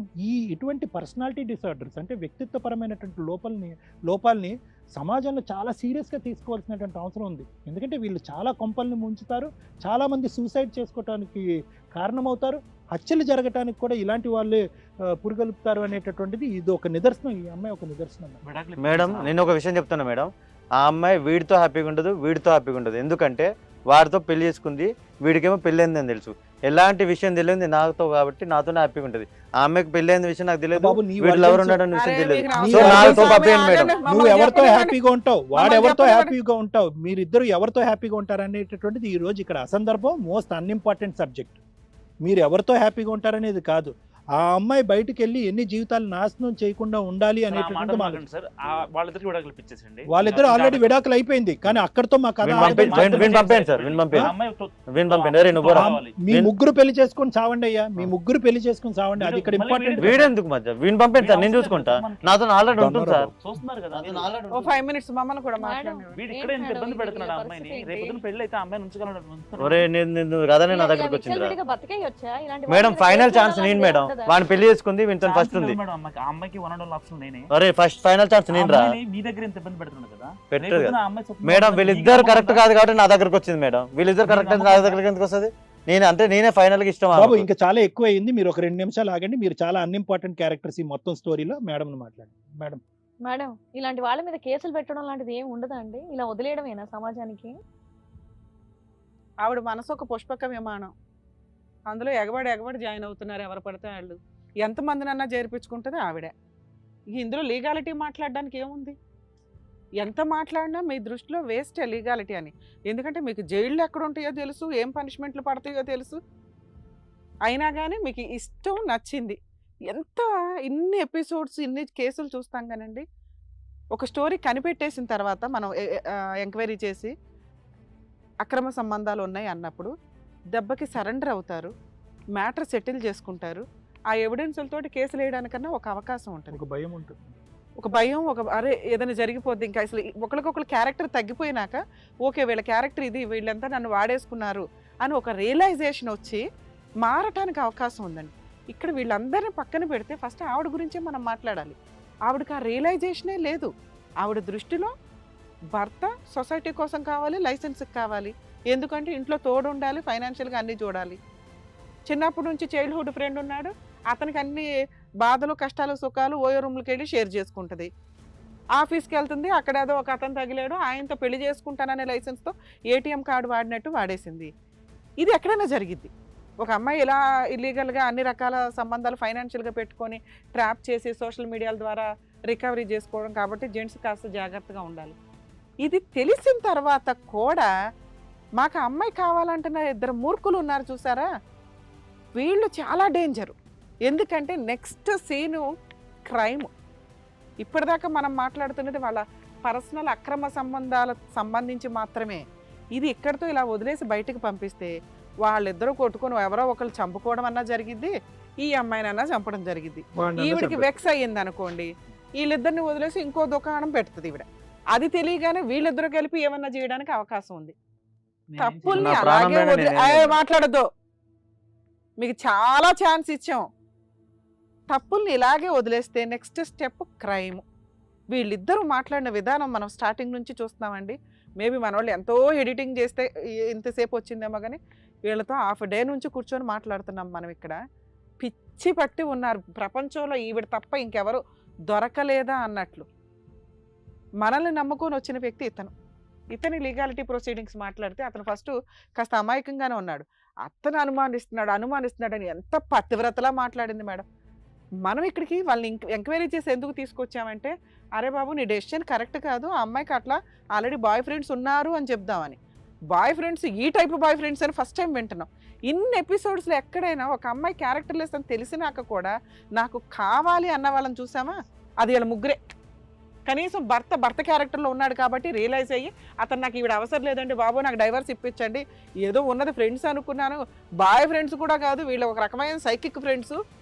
ఇటువంటి పర్సనాలిటీ డిసార్డర్స్ అంటే వ్యక్తిత్వపరమైనటువంటి లోపాలని సమాజంలో చాలా సీరియస్గా తీసుకోవాల్సినటువంటి అవసరం ఉంది. ఎందుకంటే వీళ్ళు చాలా కొంపల్ని ముంచుతారు, చాలామంది సూసైడ్ చేసుకోవటానికి కారణమవుతారు, హత్యలు జరగటానికి కూడా ఇలాంటి వాళ్ళే పురుగొల్పుతారు అనేటటువంటిది ఇది ఒక నిదర్శనం. ఈ అమ్మాయి ఒక నిదర్శనం. మేడం నేను ఒక విషయం చెప్తున్నా మేడం, ఆ అమ్మాయి వీడితో హ్యాపీగా ఉండదు, వీడితో హ్యాపీగా ఉండదు. ఎందుకంటే వాడితో పెళ్లి చేసుకుంది, వీడికేమో పెళ్ళి అయిందని తెలుసు. ఎలాంటి విషయం తెలియదు నాతో, కాబట్టి నాతోనే హ్యాపీగా ఉంటుంది. ఆ అమ్మాయికి పెళ్లి అయిన విషయం నాకు తెలియదు, బాబు, నీ వీళ్ళు ఎవరు వల్ల ఉన్నాడని విషయం అరే, తెలియదు. మీకు సో నా నాతో వల్ల పంపేయండి మేడం. నువ్వు ఎవరితో చెప్పండి. హ్యాపీగా ఉంటావు, వాడు మమ్మల్ని ఎవరితో చెప్పండి. హ్యాపీగా ఉంటావు, మీరిద్దరు ఎవరితో హ్యాపీగా ఉంటారు అనేటటువంటిది ఈ రోజు ఇక్కడ అసందర్భం, మోస్ట్ అన్ఇంపార్టెంట్ సబ్జెక్ట్. మీరు ఎవరితో హ్యాపీగా ఉంటారనేది కాదు, ఆ అమ్మాయి బయటికి వెళ్ళి ఎన్ని జీవితాలు నాశనం చేయకుండా ఉండాలి అనేటటువంటి మాట. సార్ వాళ్ళిద్దరికి విడాకులు ఇప్పించేసండి. వాళ్ళిద్దరు ఆల్రెడీ విడాకులు అయిపోయింది, కానీ అక్కడతో మా కథ వీణ్ పంపేయండి సార్, వీణ్ పంపేయండి. అరే నువ్వు రా. మీ ముగ్గురు పెళ్లి చేసుకొని చావండి అయ్యా, మీ ముగ్గురు పెళ్లి చేసుకొని చావండి, అది ఇక్కడ ఇంపార్టెంట్. వీడెందుకు మధ్య వీణ్ పంపేయండి సార్, నేను చూసుకుంటా. నాతో ఆల్రెడీ ఉంటుంది సార్. చూస్తున్నారు కదా, ఓ 5 minutes మమ్మల్ని కూడా మాట్లాడండి. వీడు ఇక్కడ ఇంత ఇబ్బంది పెడుతున్నాడు ఆ అమ్మాయిని. రేపు పెళ్లి అయితే ఆ అమ్మాయిని ఉంచగలడు. ఒరే నేను రాదని నా దగ్గరకు వచ్చింది రా. బతికేయొచ్చా ఇలాంటి మేడం ఫైనల్ ఛాన్స్ నేను మేడం, వాడిని పెళ్లి చేసుకుంది, వీళ్ళతో ఫస్ట్ ఉంది. ఆ అమ్మాయికి 1 ఆప్షన్ నేనే. అరే ఫస్ట్ ఫైనల్ ఛాన్స్ నేను రా. మీ దగ్గర ఇంత ఇబ్బంది పెడుతున్నాడు కదా, పెట్టదు రేపు కదా. ఆ అమ్మాయి చెప్తుంది, మేడం నీకు వీళ్ళిద్దరు నమ్మకం కరెక్ట్ ఉందా? కాదు కాబట్టి నా దగ్గరకు వచ్చింది మేడం. వీళ్ళిద్దరు కరెక్ట్ అయితే నా దగ్గరకు ఎందుకు వస్తుంది? నేనే ఫైనల్ గా ఇష్టం. బాబు ఇంకా చాలా ఎక్కువ అయింది, మీరు ఒక 2 నిమిషాలు ఆగండి. మీరు చాలా అన్ఇంపార్టెంట్ క్యారెక్టర్స్ ఈ మొత్తం స్టోరీలో. మేడం మాట్లాడండి. మేడం, ఇలాంటి వాళ్ళ మీద కేసులు పెట్టడం లాంటిది ఏమి ఉండదా అండి? ఇలా వదిలేయడమేనా సమాజానికి? ఆవిడ మనసు ఒక పుష్పక విమానం, అందులో ఎగబడి జాయిన్ అవుతున్నారు ఎవరు పడితే వాళ్ళు. ఎంతమందినన్నా చేర్పించుకుంటుంది ఆవిడ. ఇందులో లీగాలిటీ మాట్లాడడానికి ఏముంది? ఎంత మాట్లాడినా మీ దృష్టిలో వేస్టే లీగాలిటీ అని. ఎందుకంటే మీకు జైళ్ళు ఎక్కడ ఉంటాయో తెలుసు, ఏం పనిష్మెంట్లు పడతాయో తెలుసు. అయినా కానీ మీకు ఇష్టం నచ్చింది. ఇన్ని ఎపిసోడ్స్, ఇన్ని కేసులు చూస్తాం కానండి, ఒక స్టోరీ కనిపెట్టేసిన తర్వాత మనం ఎంక్వైరీ చేసి అక్రమ సంబంధాలు ఉన్నాయి అన్నప్పుడు దెబ్బకి సరెండర్ అవుతారు, మ్యాటర్ సెటిల్ చేసుకుంటారు. ఆ ఎవిడెన్స్లతోటి కేసులు వేయడానికన్నా ఒక అవకాశం ఉంటుంది, ఒక భయం ఉంటుంది, ఒక భయం, అరే ఏదైనా జరిగిపోద్ది. ఇంకా అసలు ఒకరికొకరు క్యారెక్టర్ తగ్గిపోయినాక ఓకే వీళ్ళ క్యారెక్టర్ ఇది, వీళ్ళంతా నన్ను వాడేసుకున్నారు అని ఒక రియలైజేషన్ వచ్చి మారటానికి అవకాశం ఉందండి. ఇక్కడ వీళ్ళందరినీ పక్కన పెడితే ఫస్ట్ ఆవిడ గురించే మనం మాట్లాడాలి. ఆవిడకి ఆ రియలైజేషనే లేదు. ఆవిడ దృష్టిలో భర్త సొసైటీ కోసం కావాలి, లైసెన్స్కి కావాలి. ఎందుకంటే ఇంట్లో తోడు ఉండాలి, ఫైనాన్షియల్గా అన్నీ చూడాలి. చిన్నప్పటి నుంచి చైల్డ్హుడ్ ఫ్రెండ్ ఉన్నాడు, అతనికి అన్ని బాధలు, కష్టాలు, సుఖాలు ఓయో రూమ్లకి వెళ్ళి షేర్ చేసుకుంటుంది. ఆఫీస్కి వెళ్తుంది, అక్కడ ఏదో ఒక అతను తగిలాడు, ఆయనతో పెళ్లి చేసుకుంటాననే లైసెన్స్తో ఏటీఎం కార్డు వాడినట్టు వాడేసింది. ఇది ఎక్కడైనా జరిగిద్ది. ఒక అమ్మాయి ఇలా ఇల్లీగల్గా అన్ని రకాల సంబంధాలు ఫైనాన్షియల్గా పెట్టుకొని ట్రాప్ చేసి సోషల్ మీడియాల ద్వారా రికవరీ చేసుకోవడం. కాబట్టి జెంట్స్ కాస్త జాగ్రత్తగా ఉండాలి. ఇది తెలిసిన తర్వాత కూడా మాకు అమ్మాయి కావాలంటున్న 2 మూర్ఖులు ఉన్నారు చూసారా, వీళ్ళు చాలా డేంజరు. ఎందుకంటే నెక్స్ట్ సీను క్రైమ్. ఇప్పటిదాకా మనం మాట్లాడుతున్నది వాళ్ళ పర్సనల్ అక్రమ సంబంధాలకు సంబంధించి మాత్రమే. ఇది ఇక్కడితో ఇలా వదిలేసి బయటకు పంపిస్తే వాళ్ళిద్దరూ కొట్టుకొని ఎవరో ఒకరు చంపుకోవడం అన్నా జరిగిద్ది, ఈ అమ్మాయినన్నా చంపడం జరిగిద్ది. ఈవిడికి వెక్స్ అయ్యింది అనుకోండి, వీళ్ళిద్దరిని వదిలేసి ఇంకో దుకాణం పెడుతుంది ఈవిడ. అది తెలియగానే వీళ్ళిద్దరూ కలిపి ఏమన్నా చేయడానికి అవకాశం ఉంది. తప్పుల్ని అలాగే మాట్లాడద్దు, మీకు చాలా ఛాన్స్ ఇచ్చాం. తప్పుల్ని ఇలాగే వదిలేస్తే నెక్స్ట్ స్టెప్ క్రైమ్. వీళ్ళిద్దరూ మాట్లాడిన విధానం మనం స్టార్టింగ్ నుంచి చూస్తున్నామండి. మేబీ మన వాళ్ళు ఎంతో ఎడిటింగ్ చేస్తే ఇంతసేపు వచ్చిందేమో, కానీ వీళ్ళతో హాఫ్ డే నుంచి కూర్చొని మాట్లాడుతున్నాం మనం. ఇక్కడ పిచ్చి పట్టి ఉన్నారు, ప్రపంచంలో ఈవిడ తప్ప ఇంకెవరు దొరకలేదా అన్నట్లు. మనల్ని నమ్ముకొని వచ్చిన వ్యక్తి ఇతని లీగాలిటీ ప్రొసీడింగ్స్ మాట్లాడితే అతను ఫస్ట్ కాస్త అమాయకంగానే ఉన్నాడు. అతను అనుమానిస్తున్నాడు అని ఎంత పతివ్రతలా మాట్లాడింది మేడం. మనం ఇక్కడికి వాళ్ళని ఎంక్వైరీ చేసి ఎందుకు తీసుకొచ్చామంటే, అరే బాబు నీ డెసిషన్ కరెక్ట్ కాదు, ఆ అమ్మాయికి అట్లా ఆల్రెడీ బాయ్ ఫ్రెండ్స్ ఉన్నారు అని చెప్దామని. బాయ్ ఫ్రెండ్స్, ఈ టైప్ బాయ్ ఫ్రెండ్స్ అని ఫస్ట్ టైం వింటున్నాం. ఇన్ని ఎపిసోడ్స్లో ఎక్కడైనా ఒక అమ్మాయి క్యారెక్టర్లెస్ అని తెలిసినాక కూడా నాకు కావాలి అన్న వాళ్ళని చూసామా? అది వీళ్ళ ముగ్గురే కనీసం భర్త క్యారెక్టర్లో ఉన్నాడు కాబట్టి రియలైజ్ అయ్యి అతను నాకు ఈవిడ అవసరం లేదండి బాబు, నాకు డైవర్స్ ఇప్పించండి, ఏదో ఉన్నది ఫ్రెండ్స్ అనుకున్నాను, బాయ్ ఫ్రెండ్స్ కూడా కాదు, వీళ్ళు ఒక రకమైన సైకిక్ ఫ్రెండ్స్,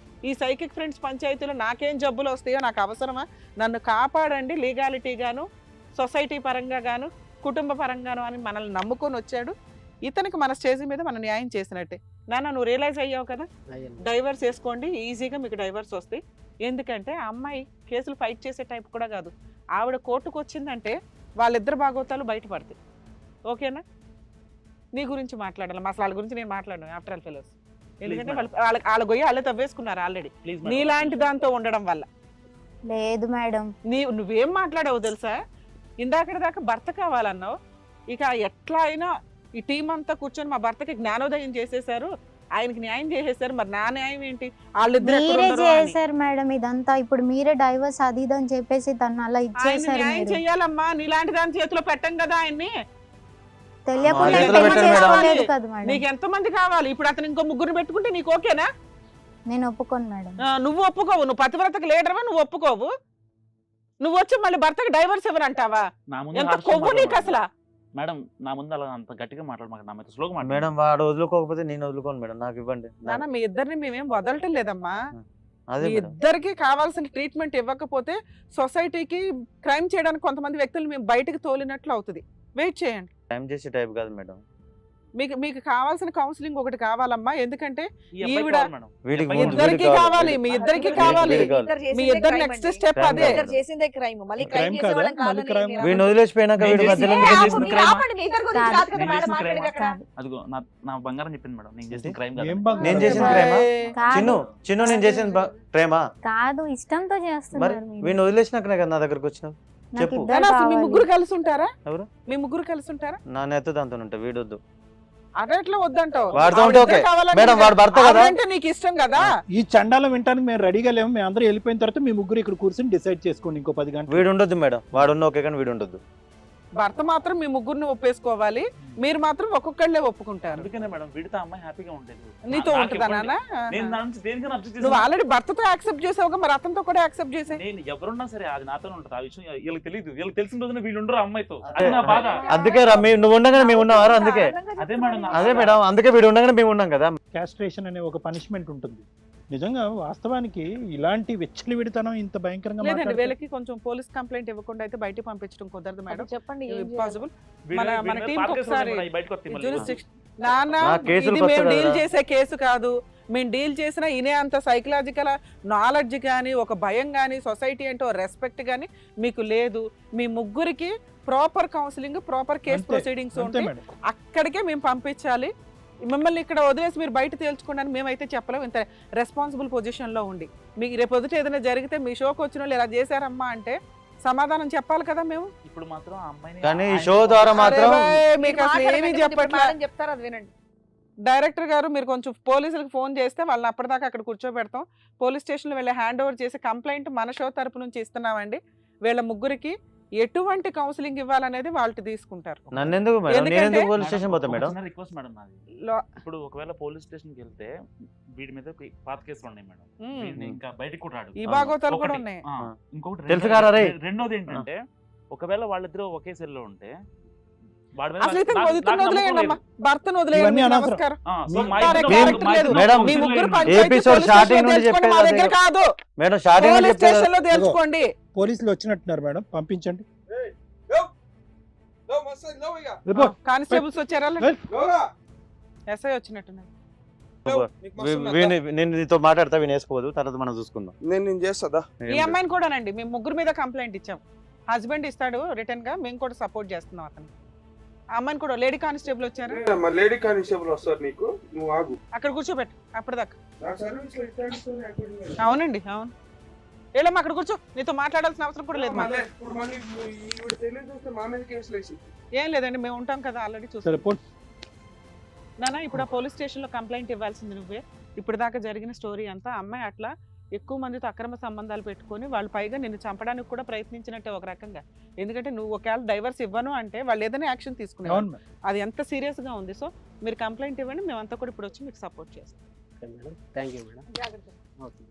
ఈ సైకిక్ ఫ్రెండ్స్ పంచాయతీలో నాకేం జబ్బులు వస్తాయో, నాకు అవసరమా, నన్ను కాపాడండి లీగాలిటీగాను, సొసైటీ పరంగా గాను, కుటుంబ పరంగాను అని మనల్ని నమ్ముకొని వచ్చాడు. ఇతనికి మన స్టేజ్ మీద మనం న్యాయం చేసినట్టే. నాన్న నువ్వు రియలైజ్ అయ్యావు కదా, డైవర్స్ వేసుకోండి, ఈజీగా మీకు డైవర్స్ వస్తాయి. ఎందుకంటే ఆ అమ్మాయి కేసులు ఫైట్ చేసే టైప్ కూడా కాదు. ఆవిడ కోర్టుకు వచ్చిందంటే వాళ్ళిద్దరు భాగవతాలు బయటపడతాయి. ఓకేనా? నీ గురించి మాట్లాడాలి, అసలు వాళ్ళ గురించి నేను మాట్లాడను ఆఫ్టర్ ఆల్ ఫెలోస్. ఎందుకంటే వాళ్ళ గొయ్య వాళ్ళే తవ్వేసుకున్నారు ఆల్రెడీ నీలాంటి దాంతో ఉండడం వల్ల. లేదు మేడం. నువ్వేం మాట్లాడావు తెలుసా, ఇందాకటి దాకా భర్త కావాలన్నావు, ఇక ఎట్లా అయినా ఈ టీం అంతా కూర్చొని మా భర్తకి జ్ఞానోదయం చేసేసారు, ఆయనకి న్యాయం చేసేసారు, మరి నా న్యాయం ఏంటి, మీరే చేశారు మేడం ఇదంతా. ఇప్పుడు మీరే డైవర్స్ అది ఇది అని చెప్పేసి తను అలా ఇచ్చేసారు. న్యాయం చెయ్యాలమ్మా, నీలాంటి దాని చేతిలో పెట్టం కదా ఆయన్ని. తెలియకుండా నీకు ఎంత మంది కావాలి? ఇప్పుడు అతను ఇంకో ముగ్గురు పెట్టుకుంటే నీకు ఓకేనా? నేను ఒప్పుకోను మేడం. నువ్వు ఒప్పుకోవు, నువ్వు పతివ్రతకు లీడర్వా, నువ్వు ఒప్పుకోవు. నువ్వు వచ్చి మళ్ళీ భర్తకి డైవర్స్ ఎవరంటావా? ఎంత కొవ్వు నీకు అసలు. మేడం నా ముందు అలా అంత గట్టిగా మాట్లాడమాక, నా మీద స్లోగా మాట్లాడు. మేడం వాడు వదులుకోకపోతే నేను వదులుకోను మేడం, నాకు ఇవ్వండి. నాన్న మీ ఇద్దరిని మేమేం వదలటం లేదమ్మా, అదే మీ ఇద్దరికి కావాల్సిన ట్రీట్మెంట్ ఇవ్వకపోతే సొసైటీకి క్రైమ్ చేయడానికి కొంతమంది వ్యక్తులు మేము బయటకు తోలినట్లు అవుతుంది. వెయిట్ చేయండి. టైం చేసే టైప్ కాదు మేడం. మీకు కావాల్సిన కౌన్సిలింగ్ ఒకటి కావాలమ్మా, ఎందుకంటే ఈ అబ్బాయి ఈవిడ కావాలి మేడం. వీడికి ఈ అబ్బాయి ఇద్దరికి కావాలి, మీ ఇద్దరికి కావాలి, మీ ఇద్దరు నెక్స్ట్ స్టెప్ అదే. చేసిందే క్రైమ్, మళ్ళీ Crime క్రైమ్ కాదా? చేసేవాళ్ళం మళ్ళీ కాదని crime నేను వీడిని వదిలేసిపోయినాక వీడు నేను మధ్యలో చేసిన- ఎందుకు నేను ఎందుకు చేసిన crime? ఆపండి, మీ ఇద్దరు గురించి కాదు కదా నేను మేడం చేసిన మాట్లాడేది అక్కడ. అదిగో నా బంగారం చెప్పింది మేడం, నేను చేసిన క్రైమ్ కాదు. ఏం బంగారం? నేను చేసిన ప్రేమ చిన్ను చిన్ను నేను చేసిన ప్రేమ కాదు, ఇష్టంతో మరి చేస్తున్నారు మీరు. వీడిని వదిలేసినాకనే కదా నా దగ్గరకు వచ్చినావు. నాకు చెప్పు. ఇద్దరు అసలు మీ కావాలి. ముగ్గురు కలిసి ఉంటారా? ఎవరు? మీ ముగ్గురు కలిసి ఉంటారా? నా నెత్త దాంతో ఉంటా, వీడొద్దు. అదెట్లా వద్దంటావు? వాడితో ఉంటే ఓకే మేడం, వాడు భర్త కదా. అంటే నీకు ఇష్టం కదా. ఈ చండాలం వింటానికి మేము రెడీగా లేము. మేము అందరూ వెళ్ళిపోయిన తర్వాత మీ ముగ్గురు ఇక్కడ కూర్చొని డిసైడ్ చేసుకోండి ఇంకో 10 గంటలు. వీడు ఉండొద్దు మేడం, వాడు ఉన్న ఓకే కానీ వీడు ఉండొద్దు. భర్త మాత్రం మీ ముగ్గురిని ఒప్పేసుకోవాలి, మీరు మాత్రం ఒక్కొక్కళ్ళే ఒప్పుకుంటారు. అందుకనే మేడం వీడితో అమ్మాయి హ్యాపీగా ఉండేది. నీతో ఉంటుందా నాన్న? నేను దాని నుంచి దేనికైనా అబ్జెక్ట్ నువ్వు చేస్తాను. ఆల్రెడీ భర్తతో యాక్సెప్ట్ చేసావుగా, మరి అతనితో కూడా యాక్సెప్ట్ చేసే. నేను ఎవరున్నా సరే అది నాతోనే ఉంటుంది. ఆ విషయం వీళ్ళకి తెలియదు, వీళ్ళకి తెలిసిన రోజున వీళ్ళు ఉండరు అమ్మాయితో. అది నా బాధ. అందుకే రా నువ్వు ఉండగానే మేము ఉన్నావారా? అందుకే అదే మేడం అదే మేడం, అందుకే వీడు ఉండగానే మేము ఉన్నాం కదా. క్యాస్ట్రేషన్ అనే ఒక పనిష్మెంట్ ఉంటుంది. నిజంగా వాస్తవానికి ఇలాంటి వెచ్చలి విడితనం ఇంత భయంకరంగా లేదండి, మాట్లాడితే- వీళ్ళకి కొంచెం పోలీస్ కంప్లైంట్ ఇవ్వకుండా అయితే బయట పంపించడం కుదరదు మేడం. చెప్పండి ఇంపాసిబుల్. వీళ్ళు- మన వీళ్ళ మీద టీంకి పాత కేసులు ఒకసారి ఉన్నాయి, బయటకు వస్తాయి మళ్ళీ. jurisdiction. నాన్న నా కేసులు ఇది మేము కొత్తగా డీల్ రా. చేసే కేసు కాదు. మేము డీల్ చేసిన ఇనే అంత సైకలాజికల్ నాలెడ్జ్ కానీ, ఒక భయం కానీ, సొసైటీ అంటే రెస్పెక్ట్ కానీ మీకు లేదు. మీ ముగ్గురికి ప్రాపర్ కౌన్సిలింగ్, ప్రాపర్ కేసు అంతే, ప్రొసీడింగ్స్ అంతే ఉంటాయి. మేడం. అక్కడికే మేము పంపించాలి. మిమ్మల్ని ఇక్కడ వదిలేసి మీరు బయట తేల్చుకోండి మేమైతే చెప్పలేము, ఇంత రెస్పాన్సిబుల్ పొజిషన్లో ఉండి. మీకు రేపు పొద్దుట ఏదైనా జరిగితే మీ షోకి వచ్చిన వాళ్ళు ఇలా చేశారమ్మా అంటే సమాధానం చెప్పాలి కదా మేము. ఇప్పుడు మాత్రం ఆ అమ్మాయిని కానీ ఈ షో ద్వారా మాత్రం అరే బాయ్, మీకు అసలు ఏమీ చెప్పట్లే. చెప్తారు అది వినండి. డైరెక్టర్ గారు మీరు కొంచెం పోలీసులకు ఫోన్ చేస్తే వాళ్ళని అప్పటిదాకా అక్కడ కూర్చోబెడతాం. పోలీస్ స్టేషన్లో వెళ్ళి హ్యాండ్ ఓవర్ చేసి కంప్లైంట్ మన షో తరపు నుంచి ఇస్తున్నామండి. వీళ్ళ ముగ్గురికి ఎటువంటి కౌన్సిలింగ్ ఇవ్వాలనేది వాళ్ళు తీసుకుంటారు. నన్ను ఎందుకు మేడం, నేను ఎందుకంటే- ఎందుకు పోలీస్ స్టేషన్ పోతా మేడం? రిక్వెస్ట్ మేడం నాది. లో- ఇప్పుడు ఒకవేళ పోలీస్ స్టేషన్ కి వెళ్తే వీడి మీద పాత కేసులు ఉన్నాయి మేడం. మ్మ్. వీడిని ఇంకా బయటికి కూడా రాడు. ఈ భాగవతాలు కూడా ఒకటి. ఉన్నాయి. ఇంకొకటి తెలుసు కదా రే. రెండోది ఏంటంటే ఒకవేళ వాళ్ళిద్దరూ ఒకే సెల్ లో ఉంటే వాడి మీద అసలు ఇతను నాకు వదులుతున్న నమ్మకం వదిలేయండి అమ్మా, లేదు. భర్తను వదిలేయండి. ఇవన్నీ మీకు అనవసరం. నమస్కారం. సో మా ఇంకా ఇద్దరు- character మా లేదు. ఇద్దరు మేడం, మీ ఒకే ముగ్గురు సెల్ లో పంచాయతీ ఎపిసోడ్ పోలీస్ స్టార్టింగ్ స్టేషన్లో నుండి తేల్చుకోండి, మా చెప్పేది దగ్గర అదే. కాదు. మేడం స్టార్టింగ్ పోలీస్ చెప్పేది స్టేషన్ లో తేల్చుకోండి. పోలీసులు వచ్చినట్టున్నారు మేడం, పంపించండి. రేపు. కానిస్టేబుల్స్ వచ్చారా? ఏయ్. ఎస్ఐ వచ్చినట్టున్నారు. నేను నీతో మాట్లాడతా, వీని వేసుకోవద్దు, తర్వాత మనం చూసుకుందాం. నేను చేస్తుందా? ఈ అమ్మాయిని కూడానండి మేము ముగ్గురు మీద కంప్లైంట్ ఇచ్చాం. హస్బెండ్ ఇస్తాడు రిటర్న్ గా, మేము కూడా సపోర్ట్ చేస్తున్నాం అతను. ఆ అమ్మాయిని కూడా లేడీ కానిస్టేబుల్ వచ్చారు. మా లేడీ కానిస్టేబుల్ వస్తారు నీకు, నువ్వు ఆగు. అక్కడ కూర్చోబెట్టు అప్పటిదాకా. నా సర్వీస్ లో ఇట్లాంటితోనే అక్కడ అవునండి, అవును. ఏలమ్మా అక్కడ కూర్చో, నీతో మాట్లాడాల్సిన అవసరం కూడా లేదు మాకు. ఇప్పుడు మళ్ళీ ఈవిడ తెలియదు చూస్తే మా మీద కేసులు వేసి. ఏం లేదండి, మేము ఉంటాం కదా ఆల్రెడీ చూస్తాం. సరే పో. నానా ఇప్పుడు ఆ పోలీస్ స్టేషన్ లో కంప్లైంట్ ఇవ్వాల్సింది నువ్వే. ఇప్పుడు దాకా జరిగిన స్టోరీ అంతా అమ్మాయి అట్లా ఎక్కువ మందితో అక్రమ సంబంధాలు పెట్టుకొని వాళ్ళు పైగా నిన్ను చంపడానికి కూడా ప్రయత్నించినట్టే ఒక రకంగా. ఎందుకంటే నువ్వు ఒకవేళ డైవర్స్ ఇవ్వను అంటే వాళ్ళు ఏదైనా యాక్షన్ తీసుకునేవారు. అవును మేడం. అది ఎంత సీరియస్ గా ఉంది. సో మీరు కంప్లైంట్ ఇవ్వండి, మేమంతా కూడా ఇప్పుడు వచ్చి మీకు సపోర్ట్ చేస్తాం. Thank you madam. Okay.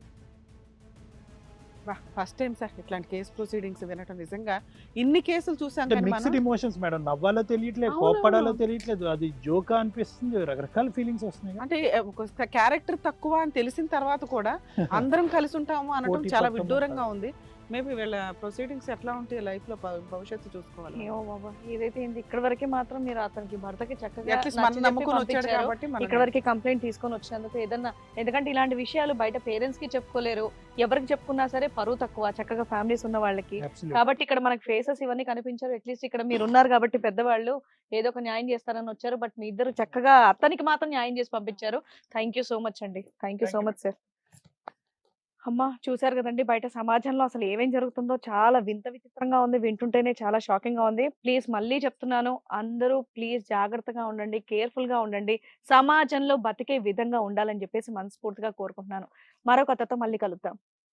First time sir ఇట్లాంటి కేసు ప్రొసీడింగ్స్ వినటం. నిజంగా ఇన్ని కేసులు చూసాం అంటే కానీ మిక్స్డ్ మనం ఇమోషన్స్ మేడం, నవ్వాలో తెలియట్లేదు, అవును, కోప్పడాలో అవును. తెలియట్లేదు, అది జోకా అనిపిస్తుంది, రకరకాల ఫీలింగ్స్ వస్తున్నాయి. అంటే క్యారెక్టర్ తక్కువ అని తెలిసిన తర్వాత కూడా అందరం కలిసి ఉంటాము అనడం పోటీ చాలా పడటం విడ్డూరంగా ఉంది. మేబీ వీళ్ళ ప్రొసీడింగ్స్ ఎట్లా ఉంటాయి లైఫ్ లో భవిష్యత్తు చూసుకోవాలి. ఏమో బాబా ఏదైతే ఏంది ఇక్కడ వరకే మాత్రం మీరు అతనికి భర్తకి చక్కగా అట్లీస్ట్ మన నచ్చజెప్పి నమ్ముకుని వచ్చాడు పంపించారు. కాబట్టి ఇక్కడ వరకు కంప్లైంట్ తీసుకొని వచ్చినందుకు ఏదన్నా, ఎందుకంటే ఇలాంటి విషయాలు బయట పేరెంట్స్ కి చెప్పుకోలేరు, ఎవరికి చెప్పుకున్నా సరే పరువు తక్కువ చక్కగా ఫ్యామిలీస్ ఉన్న వాళ్ళకి. Absolutely. కాబట్టి ఇక్కడ మనకి ఫేసెస్ ఇవన్నీ కనిపించారు. అట్లీస్ట్ ఇక్కడ మీరు ఉన్నారు కాబట్టి పెద్దవాళ్ళు ఏదో ఒక న్యాయం చేస్తారని వచ్చారు. బట్ మీ ఇద్దరు చక్కగా అతనికి మాత్రం న్యాయం చేసి పంపించారు. థ్యాంక్ యూ సో మచ్ అండి. Thank you so much sir. అమ్మ చూశారు కదండి, బయట సమాజంలో అసలు ఏమేం జరుగుతుందో చాలా వింత విచిత్రంగా ఉంది. వింటుంటేనే చాలా షాకింగ్ గా ఉంది. ప్లీజ్ మళ్ళీ చెప్తున్నాను, అందరూ ప్లీజ్ జాగ్రత్తగా ఉండండి, కేర్ఫుల్ గా ఉండండి, సమాజంలో బతికే విధంగా ఉండాలని చెప్పేసి మనస్ఫూర్తిగా కోరుకుంటున్నాను. మరో కథతో మళ్ళీ కలుద్దాం.